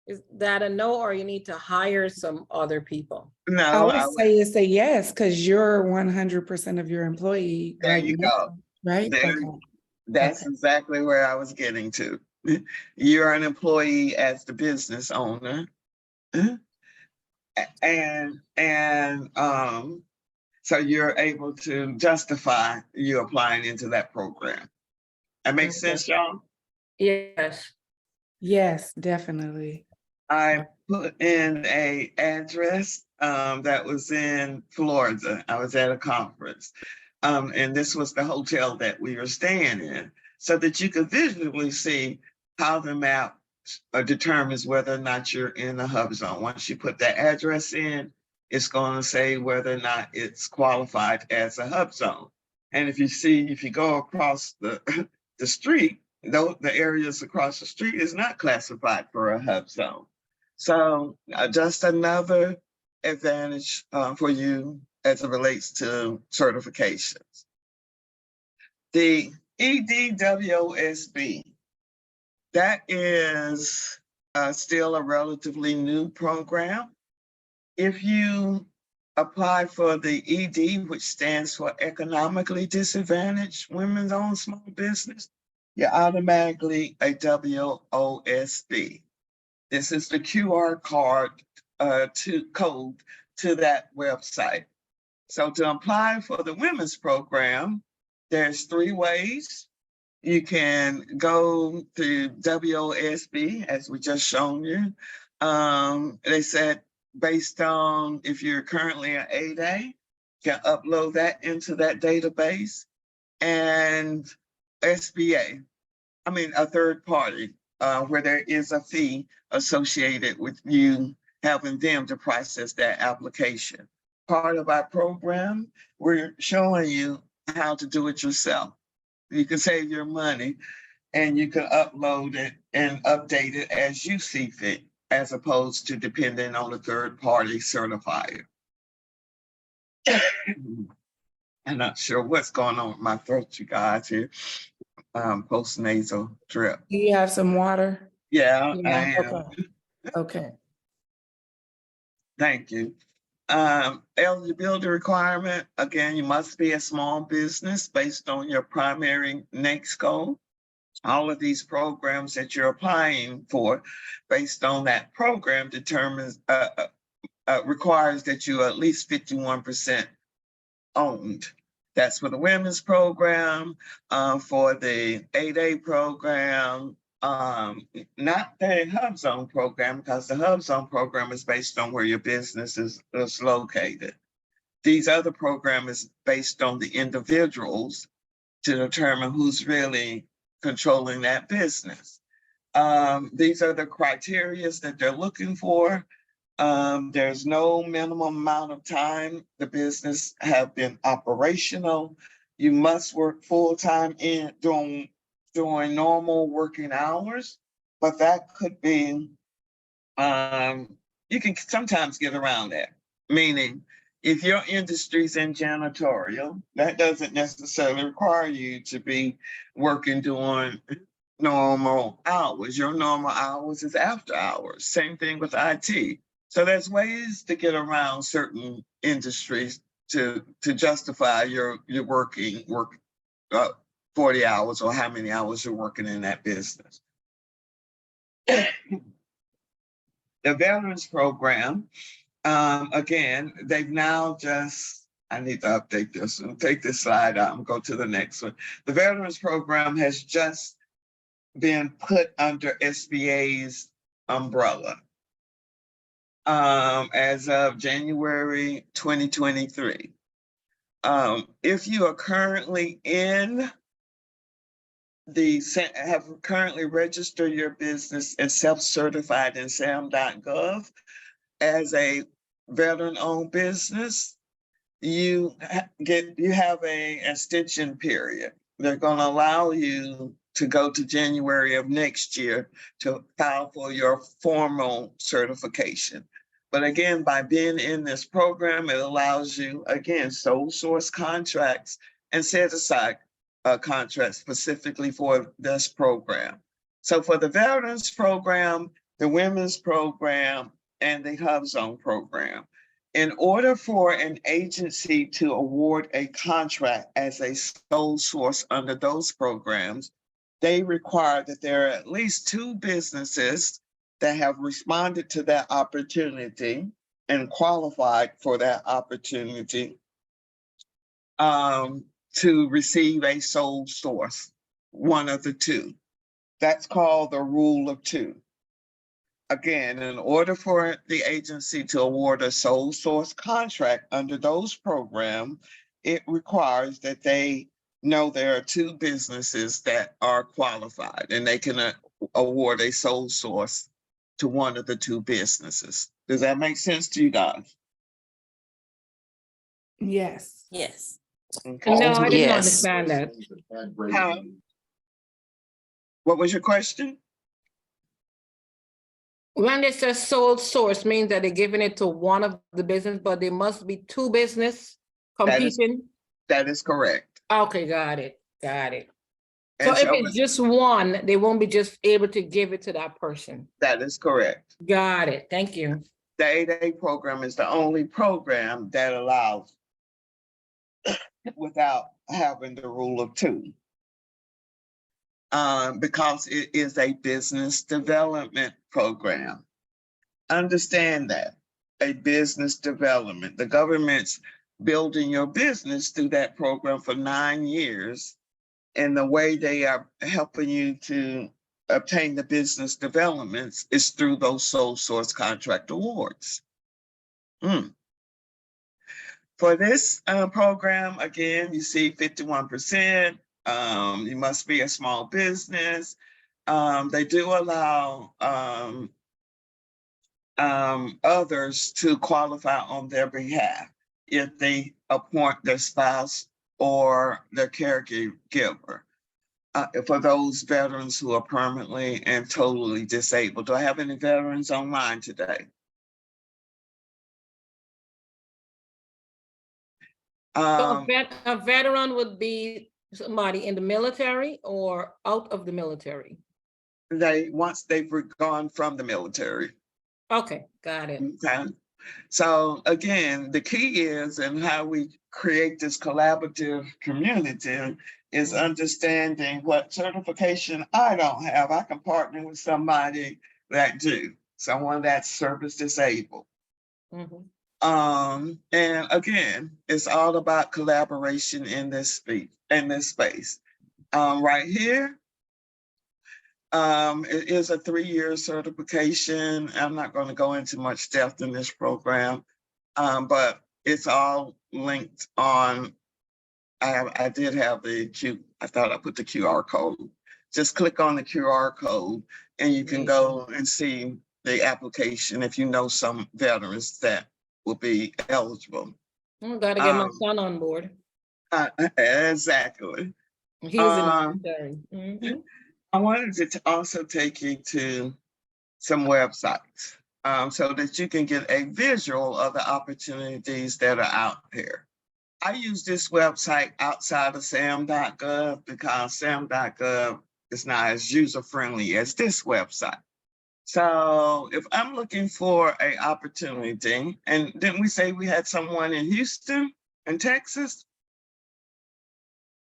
Is that a no, or you need to hire some other people? No, I would say it's a yes, because you're 100% of your employee there right you now, go. right? There, Okay. that's Okay. exactly where I was getting to. You're an employee as the business owner. And so you're able to justify you applying into that program. That makes Okay. sense, y'all? Yes. Yes, definitely. I put in a address that was in Florida. I was at a conference. And this was the hotel that we were staying in, so that you could visually see how the map determines whether or not you're in the hub zone. Once you put that address in, it's going to say whether or not it's qualified as a hub zone. And if you go across the the street, though the areas across the street is not classified for a hub zone. So just another advantage for you as it relates to certifications. The EDWSB, that is still a relatively new program. If you apply for the ED, which stands for Economically Disadvantaged Women-Owned Small Business, you're automatically a WOSB. This is the QR code to that website. So to apply for the women's program, there's 3 ways. You can go to WOSB, as we just shown you. They said based on if you're currently an 8A, you can upload that into that database. And SBA, a third party, where there is a fee associated with you having them to process that application. Part of our program, we're showing you how to do it yourself. You can save your money and you can upload it and update it as you see fit, as opposed to depending on a third party certifier. I'm not sure what's going on with my throat, you guys, here. Post-nasal drip. Do you have some water? Yeah, Yeah. I am. Okay. Okay. Thank you. Eligibility requirement, again, you must be a small business based on your primary NAICS goal. All of these programs that you're applying for based on that program determines, requires that you are at least 51% owned. That's for the women's program, for the 8A program, not the Hub Zone program, because the Hub Zone program is based on where your business is located. These other programs is based on the individuals to determine who's really controlling that business. These are the criteria that they're looking for. There's no minimum amount of time the business have been operational. You must work full-time during normal working hours, but that could be, you can sometimes get around that. Meaning, if your industry's in janitorial, that doesn't necessarily require you to be working during normal hours. Your normal hours is after hours. Same thing with IT. So there's ways to get around certain industries to justify your working 40 hours or how many hours you're working in that business. The Veterans Program, again, they've now just, I need to update this one. Take this slide out and go to the next one. The Veterans Program has just been put under SBA's umbrella as of January 2023. If you are currently have currently registered your business and self-certified in SAM.gov as a veteran-owned business, you have a extension period. They're going to allow you to go to January of next year to file for your formal certification. But again, by being in this program, it allows you, again, sole source contracts and set aside contracts specifically for this program. So for the veterans program, the women's program, and the Hub Zone program, in order for an agency to award a contract as a sole source under those programs, they require that there are at least 2 businesses that have responded to that opportunity and qualified for that opportunity to receive a sole source, one of the 2. That's called the rule of 2. Again, in order for the agency to award a sole source contract under those programs, it requires that they know there are 2 businesses that are qualified and they can award a sole source to one of the 2 businesses. Does that make sense to you guys? Yes. Yes. Okay. No, I didn't Yes. understand that. What was your question? When it says sole source, means that they're giving it to one of the business, but there must be 2 business competing. That is correct. Okay, got it, got it. So And if it's just one, they won't be just able to give it to that person. that is correct. Got it, thank you. The 8A program is the only program that allows without having the rule of 2. Because it is a business development program. Understand that, a business development. The government's building your business through that program for 9 years. And the way they are helping you to obtain the business developments is through those sole source contract awards. For this program, again, you see 51%. You must be a small business. They do allow others to qualify on their behalf if they appoint their spouse or their caregiver. For those veterans who are permanently and totally disabled. Do I have any veterans online today? So a veteran would be somebody in the military or out of the military? Once they've gone from the military. Okay, got it. Okay. So again, the key is, and how we create this collaborative community is understanding what certification I don't have. I can partner with somebody that do, someone that's service disabled. Mhm. And again, it's all about collaboration in this space. Right here, it is a 3-year certification. I'm not going to go into much depth in this program, but it's all linked on. I did have I thought I put the QR code. Just click on the QR code and you can go and see the application if you know some veterans that will be eligible. Gotta get my son on board. Exactly. He's in the military. Mhm. I wanted to also take you to some websites so that you can get a visual of the opportunities that are out there. I use this website outside of sam.gov because sam.gov is not as user-friendly as this website. So if I'm looking for an opportunity, and didn't we say we had someone in Houston in Texas?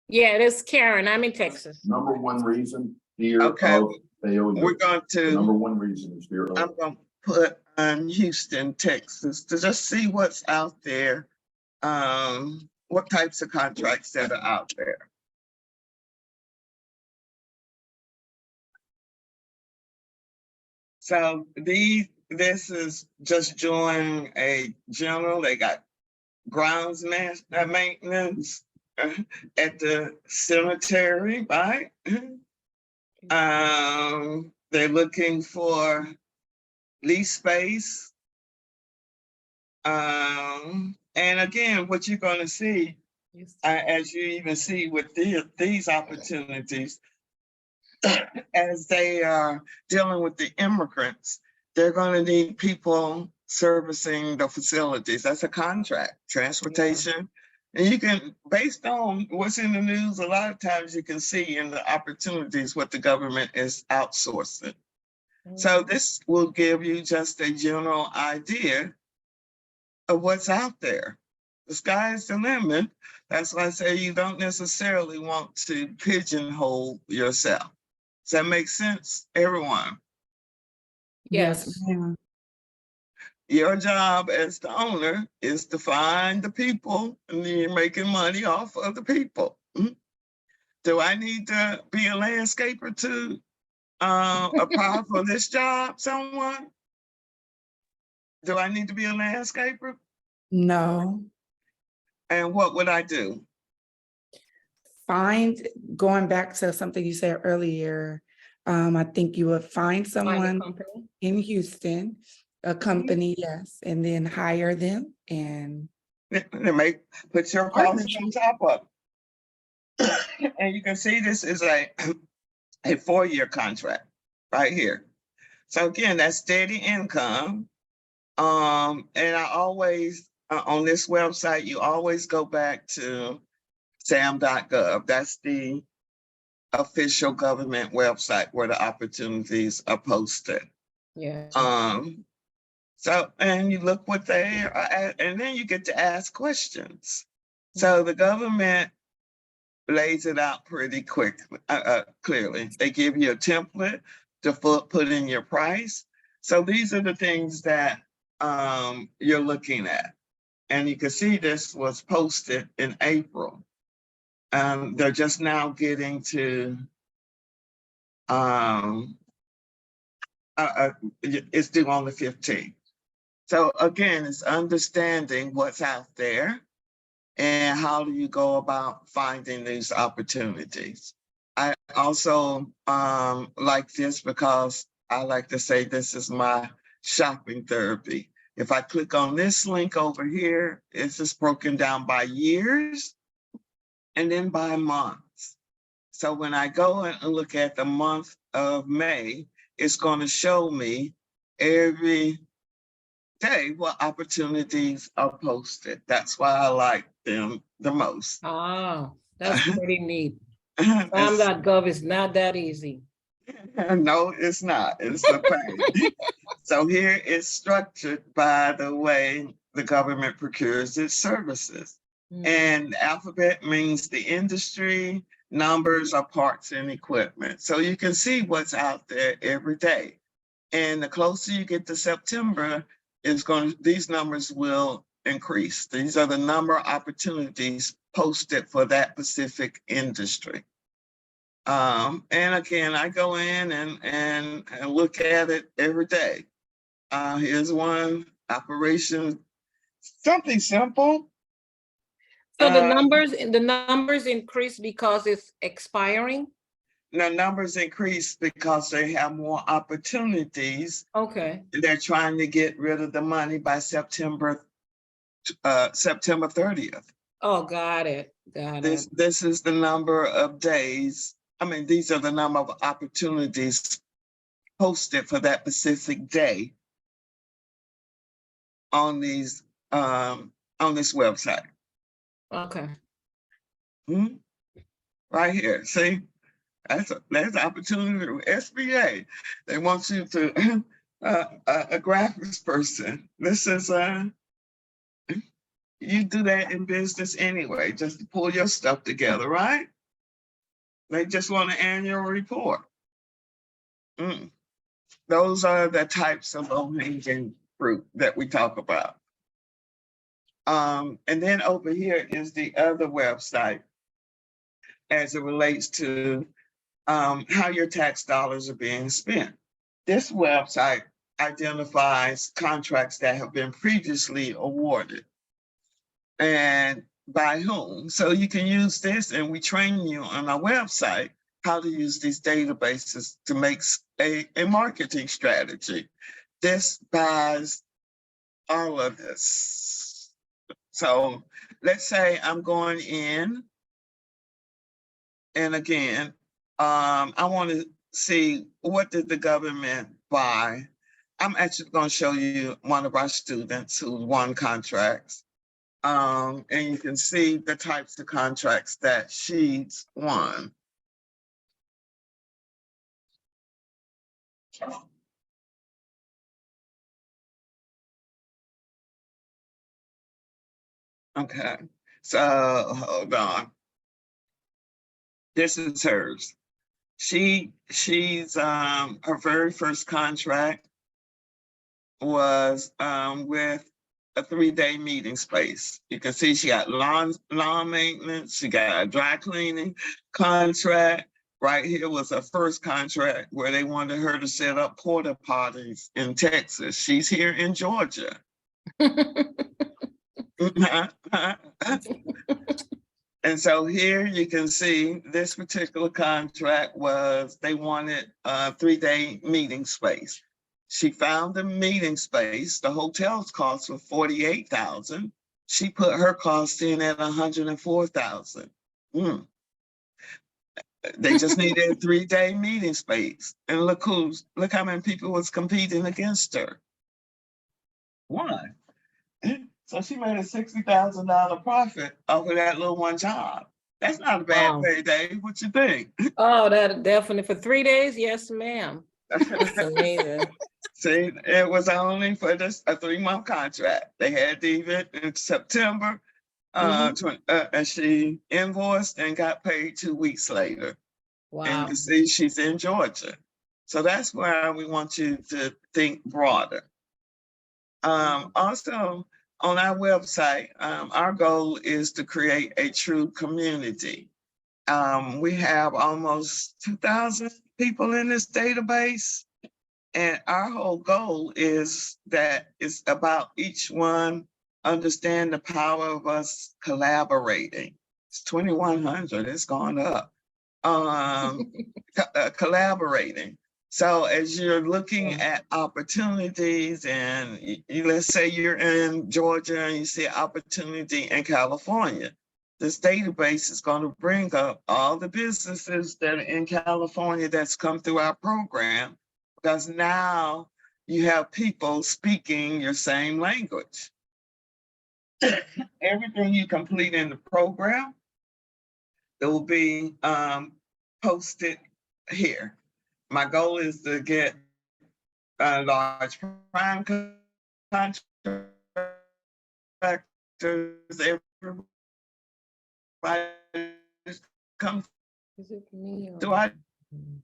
Yeah, it is Karen. I'm in Texas. Number one reason fear Okay. of failure. We're going to. Number one reason is fear of. I'm going to put Houston, Texas, to just see what's out there. What types of contracts that are out there. So this is just join a general. They got grounds maintenance at the cemetery, right? They're looking for lease space And again, what you're gonna see, as you even see with these opportunities, as they are dealing with the immigrants, they're gonna need people servicing the facilities. That's a contract, transportation. And you can, based on what's in the news, a lot of times you can see in the opportunities what the government is outsourcing. So this will give you just a general idea of what's out there. The sky is the limit. That's why I say you don't necessarily want to pigeonhole yourself. Does that make sense, everyone? Yes. ma'am. Your job as the owner is to find the people, and then you're making money off of the people. Do I need to be a landscaper to apply for this job, someone? Do I need to be a landscaper? No. And what would I do? Going back to something you said earlier, I think you would find Find a someone company. in Houston, a company, yes, and then hire them and Put your costs on top of it. And you can see this is a 4-year contract right here. So again, that's steady income. And I always, on this website, you always go back to sam.gov. That's the official government website where the opportunities are posted. Yeah. So, and you look what they are at, and then you get to ask questions. So the government lays it out pretty quickly, clearly. They give you a template to put in your price. So these are the things that you're looking at. And you can see this was posted in April. They're just now getting to, it's due on the 15th. So again, it's understanding what's out there and how do you go about finding these opportunities. I also like this because I like to say this is my shopping therapy. If I click on this link over here, it's just broken down by years and then by months. So when I go and look at the month of May, it's going to show me every day what opportunities are posted. That's why I like them the most. Ah, that's pretty neat. It's- Sam.gov is not that easy. No, it's not. It's a pain. So here it's structured by the way the government procures its services. And alphabet means the industry, numbers are parts and equipment. So you can see what's out there every day. And the closer you get to September, these numbers will increase. These are the number of opportunities posted for that specific industry. And again, I go in and look at it every day. Here's one operation, something simple. So the numbers increase because it's expiring? The numbers increase because they have more opportunities. Okay. They're trying to get rid of the money by September 30th. Oh, got it. This is the number of days. I mean, these are the number of opportunities posted for that specific day on this website. Okay. Right here. See, that's opportunity with SBA. They want you to a graphics person. This is you do that in business anyway, just to pull your stuff together, right? They just want an annual report. Those are the types of low-hanging fruit that we talk about. And then over here is the other website as it relates to how your tax dollars are being spent. This website identifies contracts that have been previously awarded and by whom. So you can use this, and we train you on our website how to use these databases to make a marketing strategy. This buys all of this. So let's say I'm going in, and again, I want to see what did the government buy. I'm actually going to show you one of our students who won contracts. And you can see the types of contracts that she's won. Okay, so hold on. This is hers. She's her very first contract was with a 3-day meeting space. You can see she got lawn maintenance, she got a dry cleaning contract. Right here was her first contract where they wanted her to set up porta potties in Texas. She's here in Georgia. And so here you can see this particular contract was, they wanted a 3-day meeting space. She found the meeting space. The hotel's cost was $48,000. She put her cost in at $104,000. They just needed a 3-day meeting space. And look how many people was competing against her. One. So she made a $60,000 profit off of that little one job. That's not a bad Wow. payday. What you think? Oh, that definitely for 3 days. Yes, ma'am. That's amazing. See, it was only for this a 3-month contract. They had the event in September, and she invoiced and got paid 2 weeks later. And Wow. you see, she's in Georgia. So that's why we want you to think broader. Also, on our website, our goal is to create a true community. We have almost 2,000 people in this database. And our whole goal is that it's about each one understand the power of us collaborating. It's 2,100, it's gone up. Collaborating. So as you're looking at opportunities, and let's say you're in Georgia and you see opportunity in California, this database is going to bring up all the businesses that are in California that's come through our program, because now you have people speaking your same language. Everything you complete in the program, it will be posted here. My goal is to get large prime contractors, everybody come to our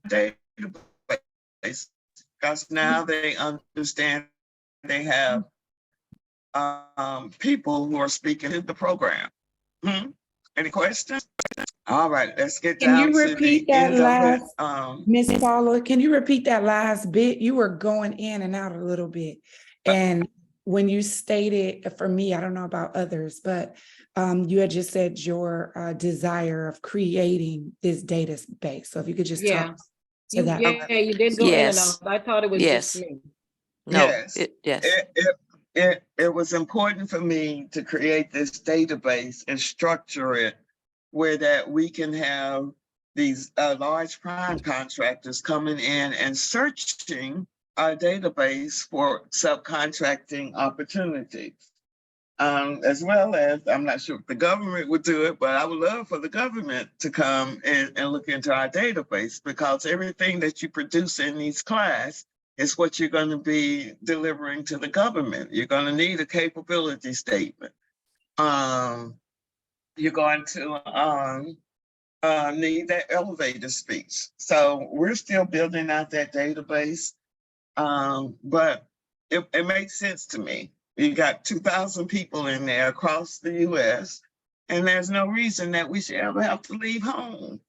database, because now they understand they have people who are speaking in the program. Any questions? All right, let's get Can down you to repeat the that end last, of it. Miss Paula, can you repeat that last bit? You were going in and out a little bit. And when you stated, for me, I don't know about others, but you had just said your desire of creating this database. So if you could just talk to that. Yeah, you did go in and Yes. out. I thought it was Yes. just me. No, Yes. yes. It was important for me to create this database and structure it where that we can have these large prime contractors coming in and searching our database for subcontracting opportunities. As well as, I'm not sure if the government would do it, but I would love for the government to come and look into our database, because everything that you produce in these class is what you're going to be delivering to the government. You're going to need a capability statement. You're going to need that elevator speech. So we're still building out that database, but it makes sense to me. You got 2,000 people in there across the US, and there's no reason that we should ever have to leave home,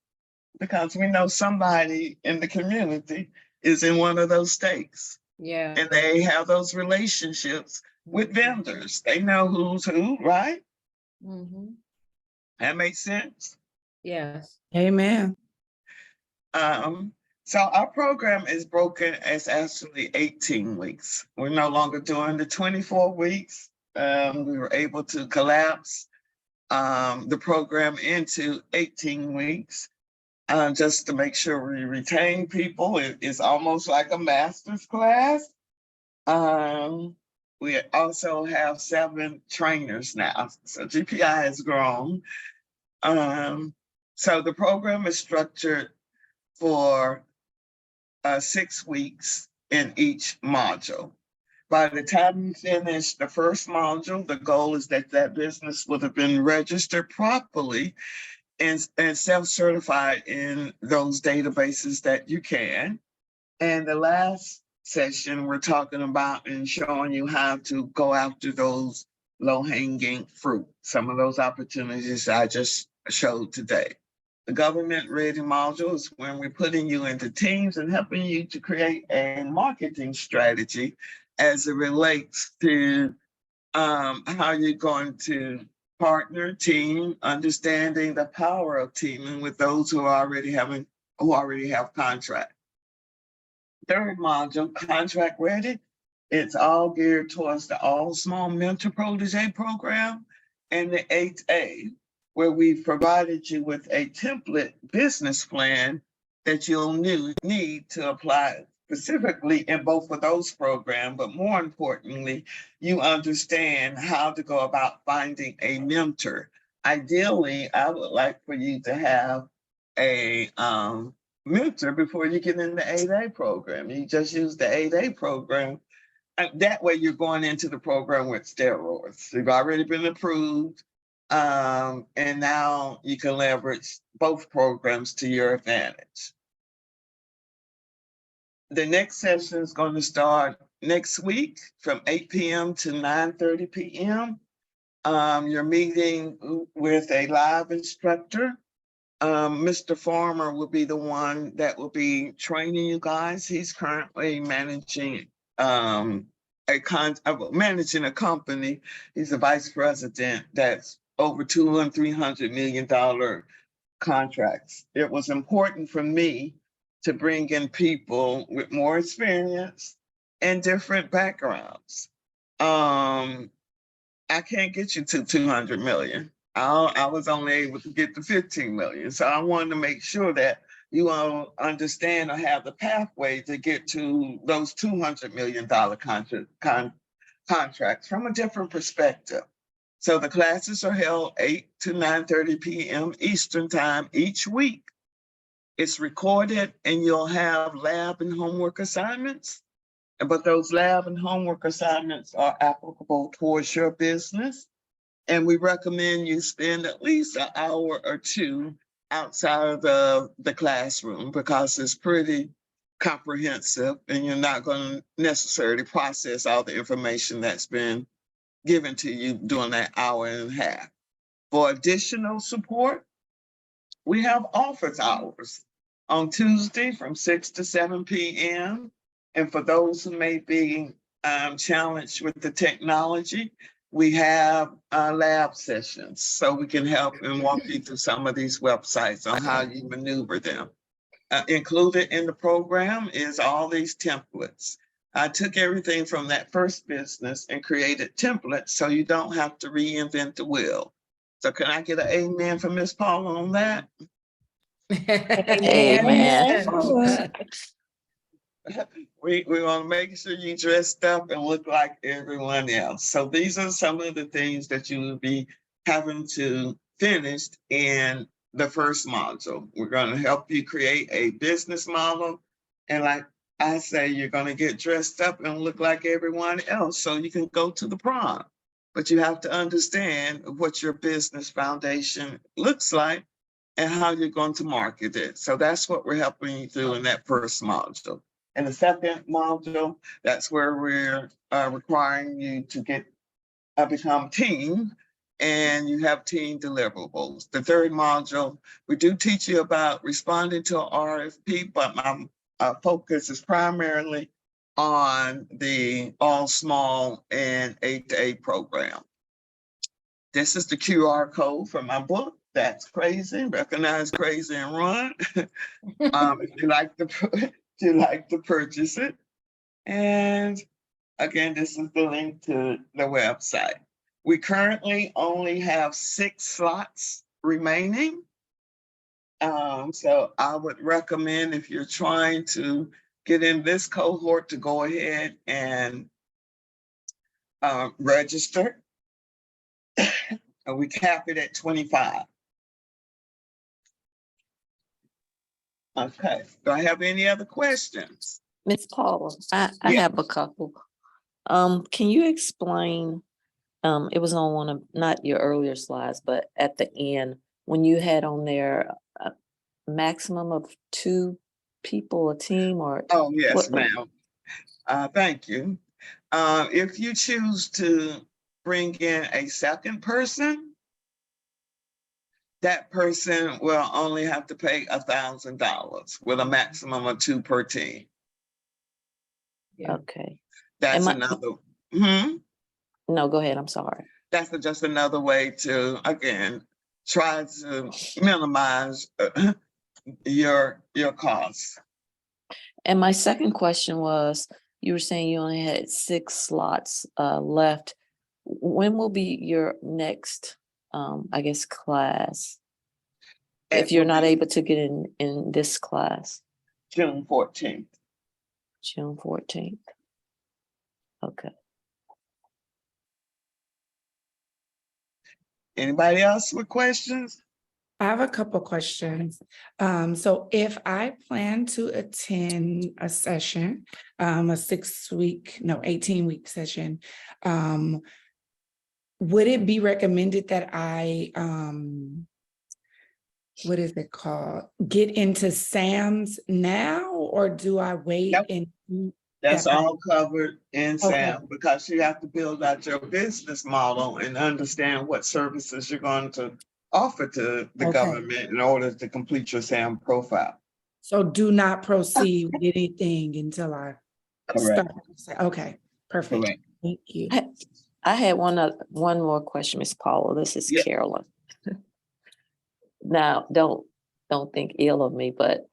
because we know somebody in the community is in one of those states. Yeah. And they have those relationships with vendors. They know who's who, right? That makes sense. Yes. Amen. So our program is broken as actually 18 weeks. We're no longer doing the 24 weeks. We were able to collapse the program into 18 weeks just to make sure we retain people. It's almost like a master's class. We also have 7 trainers now, so GPI has grown. So the program is structured for 6 weeks in each module. By the time you finish the first module, the goal is that that business would have been registered properly and self-certified in those databases that you can. And the last session, we're talking about and showing you how to go after those low-hanging fruit, some of those opportunities I just showed today. The government-ready module is when we're putting you into teams and helping you to create a marketing strategy as it relates to how you're going to partner, team, understanding the power of teaming with those who already have contract. Third module, contract ready. It's all geared towards the all small mentor protege program and the 8A, where we've provided you with a template business plan that you'll need to apply specifically in both of those programs, but more importantly, you understand how to go about finding a mentor. Ideally, I would like for you to have a mentor before you get in the 8A program. You just use the 8A program. That way you're going into the program with steroids. You've already been approved. And now you can leverage both programs to your advantage. The next session is going to start next week from 8 p.m. to 9:30 p.m. You're meeting with a live instructor. Mr. Farmer will be the one that will be training you guys. He's currently managing managing a company. He's a vice president that's over $200 and $300 million contracts. It was important for me to bring in people with more experience and different backgrounds. I can't get you to 200 million. I was only able to get to 15 million. So I wanted to make sure that you all understand or have the pathway to get to those $200 million contracts from a different perspective. So the classes are held 8 to 9:30 p.m. Eastern time each week. It's recorded and you'll have lab and homework assignments. But those lab and homework assignments are applicable towards your business. And we recommend you spend at least an hour or 2 outside of the classroom because it's pretty comprehensive and you're not going to necessarily process all the information that's been given to you during that hour and a half. For additional support, we have office hours on Tuesday from 6 to 7 p.m. And for those who may be challenged with the technology, we have lab sessions so we can help and walk you through some of these websites on how you maneuver them. Included in the program is all these templates. I took everything from that first business and created templates so you don't have to reinvent the wheel. So can I get an amen from Ms. Paula on that? Amen. We want to make sure you dressed up and look like everyone else. So these are some of the things that you will be having to finish in the first module. We're going to help you create a business model. And like I say, you're going to get dressed up and look like everyone else so you can go to the prom. But you have to understand what your business foundation looks like and how you're going to market it. So that's what we're helping you through in that first module. In the second module, that's where we're requiring you to become team, and you have team deliverables. The third module, we do teach you about responding to an RFP, but my focus is primarily on the all small and 8A program. This is the QR code for my book. that's crazy, recognize crazy and run. If you like to purchase it. And again, this is the link to the website. We currently only have 6 slots remaining. So I would recommend, if you're trying to get in this cohort, to go ahead and register. And we cap it at 25. Okay, do I have any other questions? Ms. Paula, I Yeah. have a couple. Can you explain, it was on one of, not your earlier slides, but at the end, when you had on there a maximum of 2 people, a team, or? Oh, yes, what- ma'am. Thank you. If you choose to bring in a second person, that person will only have to pay $1,000 with a maximum of 2 per team. Okay, That's Am I- another, no, go ahead, I'm sorry. that's just another way to, again, try to minimize your costs. And my second question was, you were saying you only had 6 slots left. When will be your next, I guess, class? If It you're will not be able to get in this class, June 14th. June 14th. Okay. Anybody else with questions? I have a couple questions. So if I plan to attend a session, a 18-week session, would it be recommended that I, what is it called? Get into SAMS now, or do I wait Yep. and? That's that- all covered in Okay. SAM, because you have to build out your business model and understand what services you're going to offer to the Okay. government in order to complete your SAM profile. So do not proceed with anything until I Correct. start. Okay, perfect. Correct. Thank you. I had one more question, Ms. Paula. This is Yeah. Carolyn. Now, don't think ill of me, but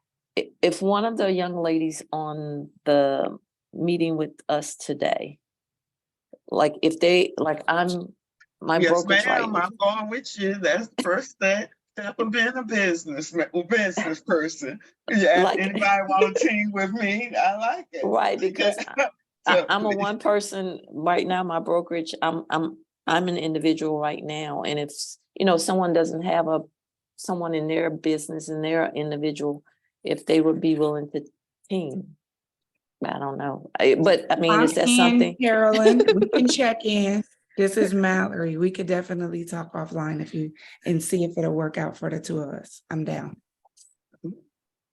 if one of the young ladies on the meeting with us today, like if they, like my Yes, brokerage right ma'am, I'm going with you. That's the first step of being a business person. Yeah, Like- anybody want to team with me? I like it. Right, because So, I'm a please. one person right now, my brokerage, I'm an individual right now. And if, someone doesn't have someone in their business and their individual, if they would be willing to team. I don't know. But I mean, is that I'm in, something? Carolyn, we can check in. This is Mallory. We could definitely talk offline and see if it'll work out for the 2 of us. I'm down.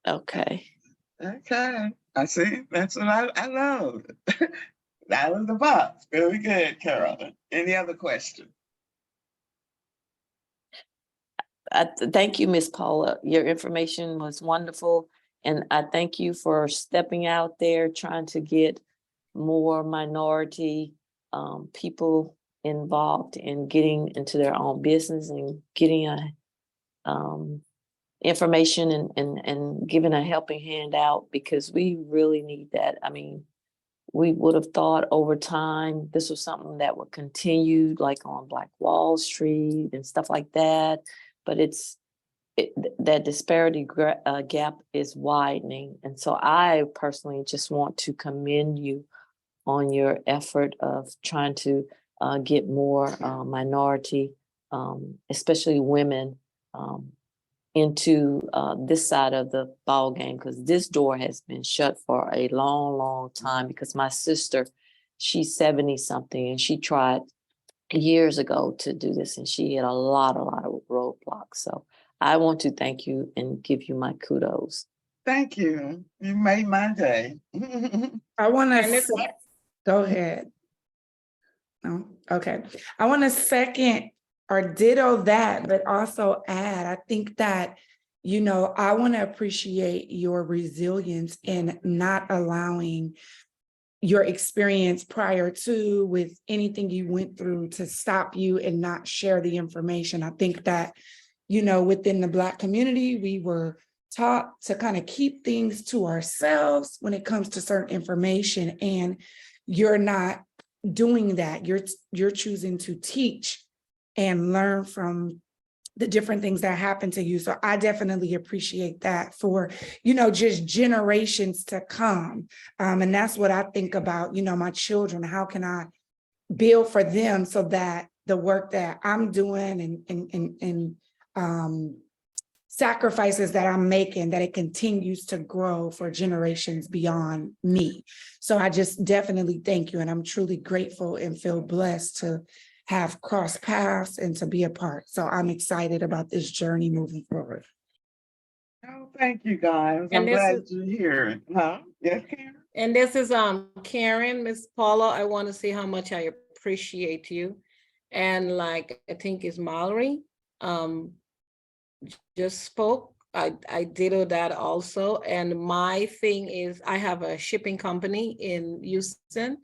Okay. Okay, I see. That's what I love. Out of the box. Very good, Carolyn. Any other question? Thank you, Miss Paula. Your information was wonderful. And I thank you for stepping out there, trying to get more minority people involved in getting into their own business and getting information and giving a helping hand out, because we really need that. I mean, we would have thought over time this was something that would continue, like on Black Wall Street and stuff like that. But that disparity gap is widening. And so I personally just want to commend you on your effort of trying to get more minority, especially women, into this side of the ball game, because this door has been shut for a long, long time. Because my sister, she's 70 something, and she tried years ago to do this, and she had a lot of roadblocks. So I want to thank you and give you my kudos. Thank you. You made my day. I want And to, it's- go ahead. No, okay. I want to second or ditto that, but also add, I think that, I want to appreciate your resilience in not allowing your experience prior to with anything you went through to stop you and not share the information. I think that, within the Black community, we were taught to kind of keep things to ourselves when it comes to certain information. And you're not doing that. You're choosing to teach and learn from the different things that happen to you. So I definitely appreciate that for, just generations to come. And that's what I think about, my children. How can I build for them so that the work that I'm doing and sacrifices that I'm making, that it continues to grow for generations beyond me. So I just definitely thank you. And I'm truly grateful and feel blessed to have crossed paths and to be a part. So I'm excited about this journey moving forward. Oh, thank you, guys. I'm And this glad is- you're here. Huh? Yes, Karen? And this is Karen, Miss Paula. I want to say how much I appreciate you. And like I think it's Mallory just spoke. I ditto that also. And my thing is I have a shipping company in Houston.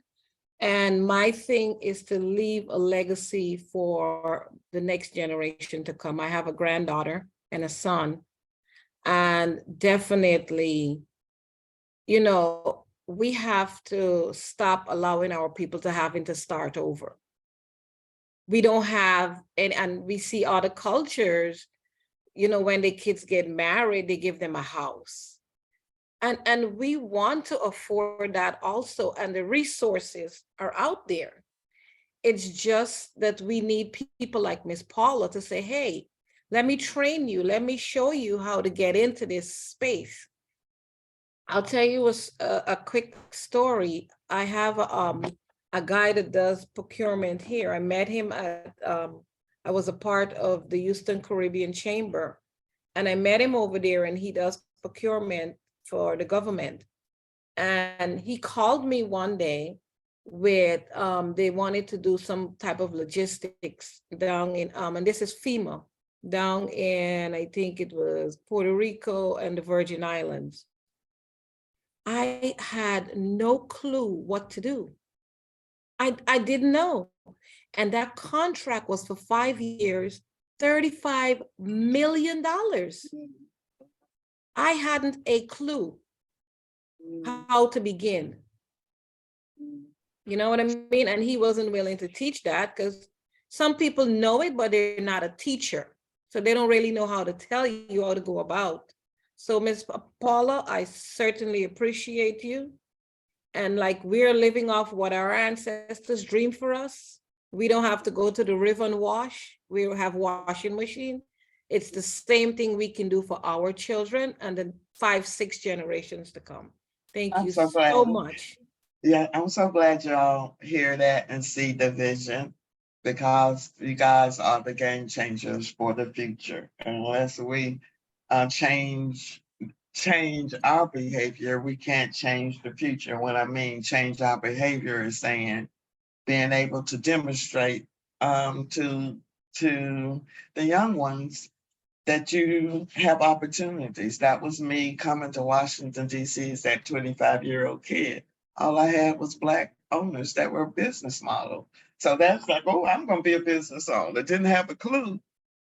And my thing is to leave a legacy for the next generation to come. I have a granddaughter and a son. And definitely, we have to stop allowing our people to having to start over. We don't have, and we see other cultures, when the kids get married, they give them a house. And we want to afford that also, and the resources are out there. It's just that we need people like Miss Paula to say, hey, let me train you, let me show you how to get into this space. I'll tell you a quick story. I have a guy that does procurement here. I met him at, I was a part of the Houston Caribbean Chamber, and I met him over there, and he does procurement for the government. And he called me one day with, they wanted to do some type of logistics down in, and this is FEMA, down in, I think it was Puerto Rico and the Virgin Islands. I had no clue what to do. I didn't know. And that contract was for 5 years, $35 million. I hadn't a clue how to begin. You know what I mean? And he wasn't willing to teach that, because some people know it, but they're not a teacher. So they don't really know how to tell you how to go about. So Ms. Paula, I certainly appreciate you. And like, we're living off what our ancestors dreamed for us. We don't have to go to the river and wash. We have washing machine. It's the same thing we can do for our children and the 5-6 generations to come. Thank I'm you so glad. so much. Yeah, I'm so glad y'all hear that and see the vision, because you guys are the game changers for the future. Unless we change our behavior, we can't change the future. What I mean, change our behavior is saying being able to demonstrate to the young ones that you have opportunities. That was me coming to Washington, D.C. as that 25-year-old kid. All I had was Black owners that were a business model. So that's like, oh, I'm going to be a business owner. Didn't have a clue,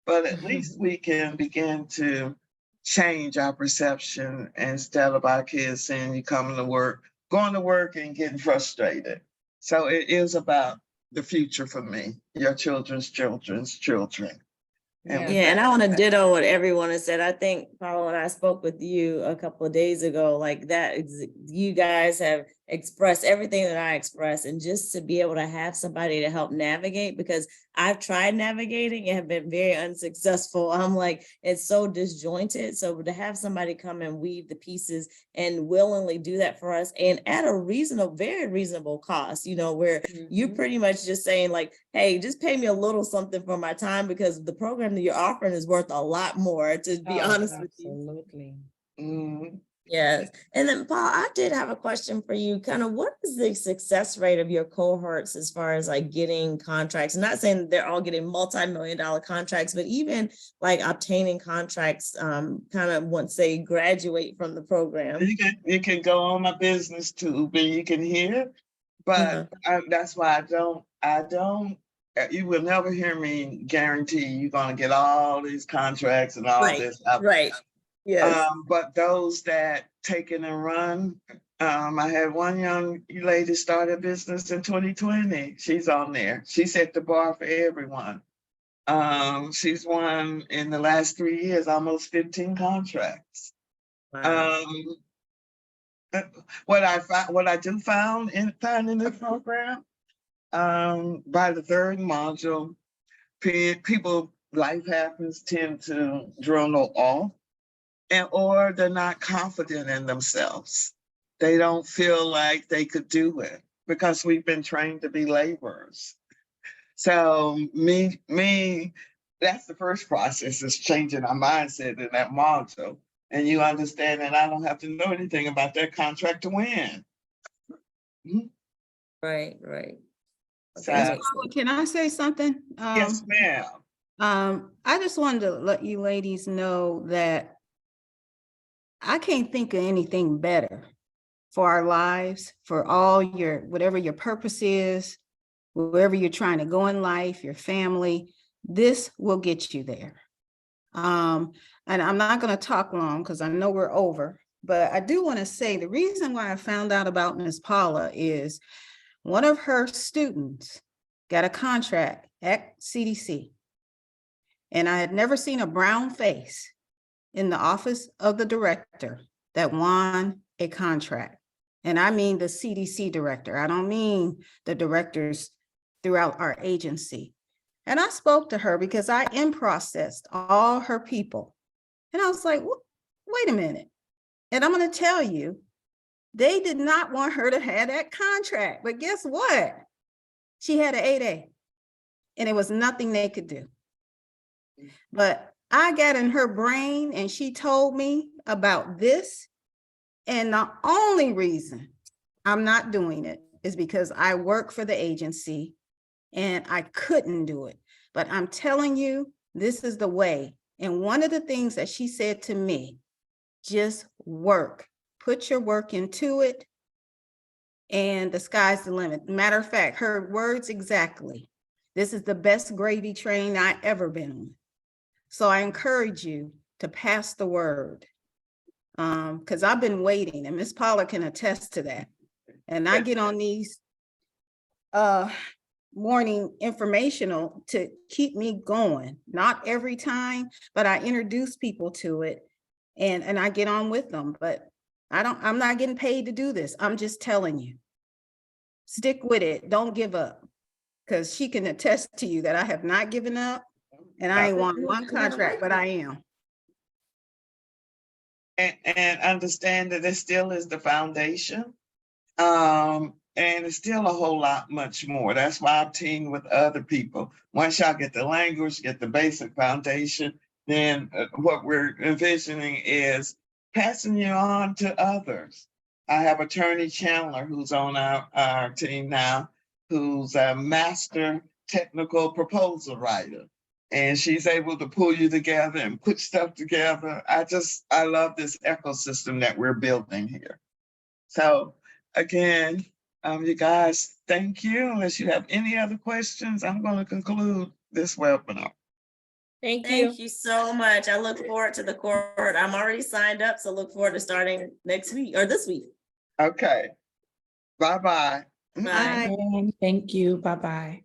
but at least we can begin to change our perception instead of our kids saying you coming to work, going to work and getting frustrated. So it is about the future for me, your children's children's children. Yeah, and I want to ditto what everyone has said. I think, Paula, and I spoke with you a couple of days ago, like that, you guys have expressed everything that I expressed, and just to be able to have somebody to help navigate, because I've tried navigating and have been very unsuccessful. I'm like, it's so disjointed. So to have somebody come and weave the pieces and willingly do that for us, and at a very reasonable cost, where you're pretty much just saying like, hey, just pay me a little something for my time, because the program that you're offering is worth a lot more, to be honest with you. Absolutely. Yes. And then Paul, I did have a question for you. Kind of, what is the success rate of your cohorts as far as like getting contracts? I'm not saying they're all getting multi-million-dollar contracts, but even like obtaining contracts kind of once they graduate from the program. You can go on my business tube and you can hear, but that's why I don't you will never hear me guarantee you're gonna get all these contracts and all Right, this. right. Yes. But those that take it and run, I had one young lady start a business in 2020. She's on there. She set the bar for everyone. She's won in the last 3 years, almost 15 contracts. Wow. What I do find in this program, by the third module, people, life happens, tend to dwindle off, or they're not confident in themselves. They don't feel like they could do it because we've been trained to be laborers. So that's the first process, is changing our mindset in that module. And you understand that I don't have to know anything about that contract to win. Right, right. So, Okay, Ms. makes Paula, sense. can I say something? yes, ma'am. I just wanted to let you ladies know that I can't think of anything better for our lives, for all your, whatever your purpose is, wherever you're trying to go in life, your family, this will get you there. And I'm not going to talk long because I know we're over, but I do want to say the reason why I found out about Ms. Paula is one of her students got a contract at CDC. And I had never seen a brown face in the office of the director that won a contract. And I mean the CDC director. I don't mean the directors throughout our agency. And I spoke to her because I in-processed all her people. And I was like, wait a minute. And I'm going to tell you, they did not want her to have that contract. But guess what? She had an 8A. And it was nothing they could do. But I got in her brain and she told me about this. And the only reason I'm not doing it is because I work for the agency and I couldn't do it. But I'm telling you, this is the way. And one of the things that she said to me, just work, put your work into it, and the sky's the limit. Matter of fact, her words exactly. This is the best gravy train I ever been on. So I encourage you to pass the word, because I've been waiting, and Miss Paula can attest to that. And I get on these morning informational to keep me going. Not every time, but I introduce people to it, and I get on with them. But I'm not getting paid to do this. I'm just telling you, stick with it. Don't give up, because she can attest to you that I have not given up. And I ain't won one contract, but I am. And understand that it still is the foundation. And it's still a whole lot much more. That's why I've teamed with other people. Once y'all get the language, get the basic foundation, then what we're envisioning is passing you on to others. I have Attorney Chandler, who's on our team now, who's a master technical proposal writer. And she's able to pull you together and put stuff together. I love this ecosystem that we're building here. So again, you guys, thank you. Unless you have any other questions, I'm going to conclude this webinar. Thank you so much. I look forward to the court. I'm already signed up, so look forward to starting next week or this week. Okay. Bye-bye. Bye. Thank you. Bye-bye.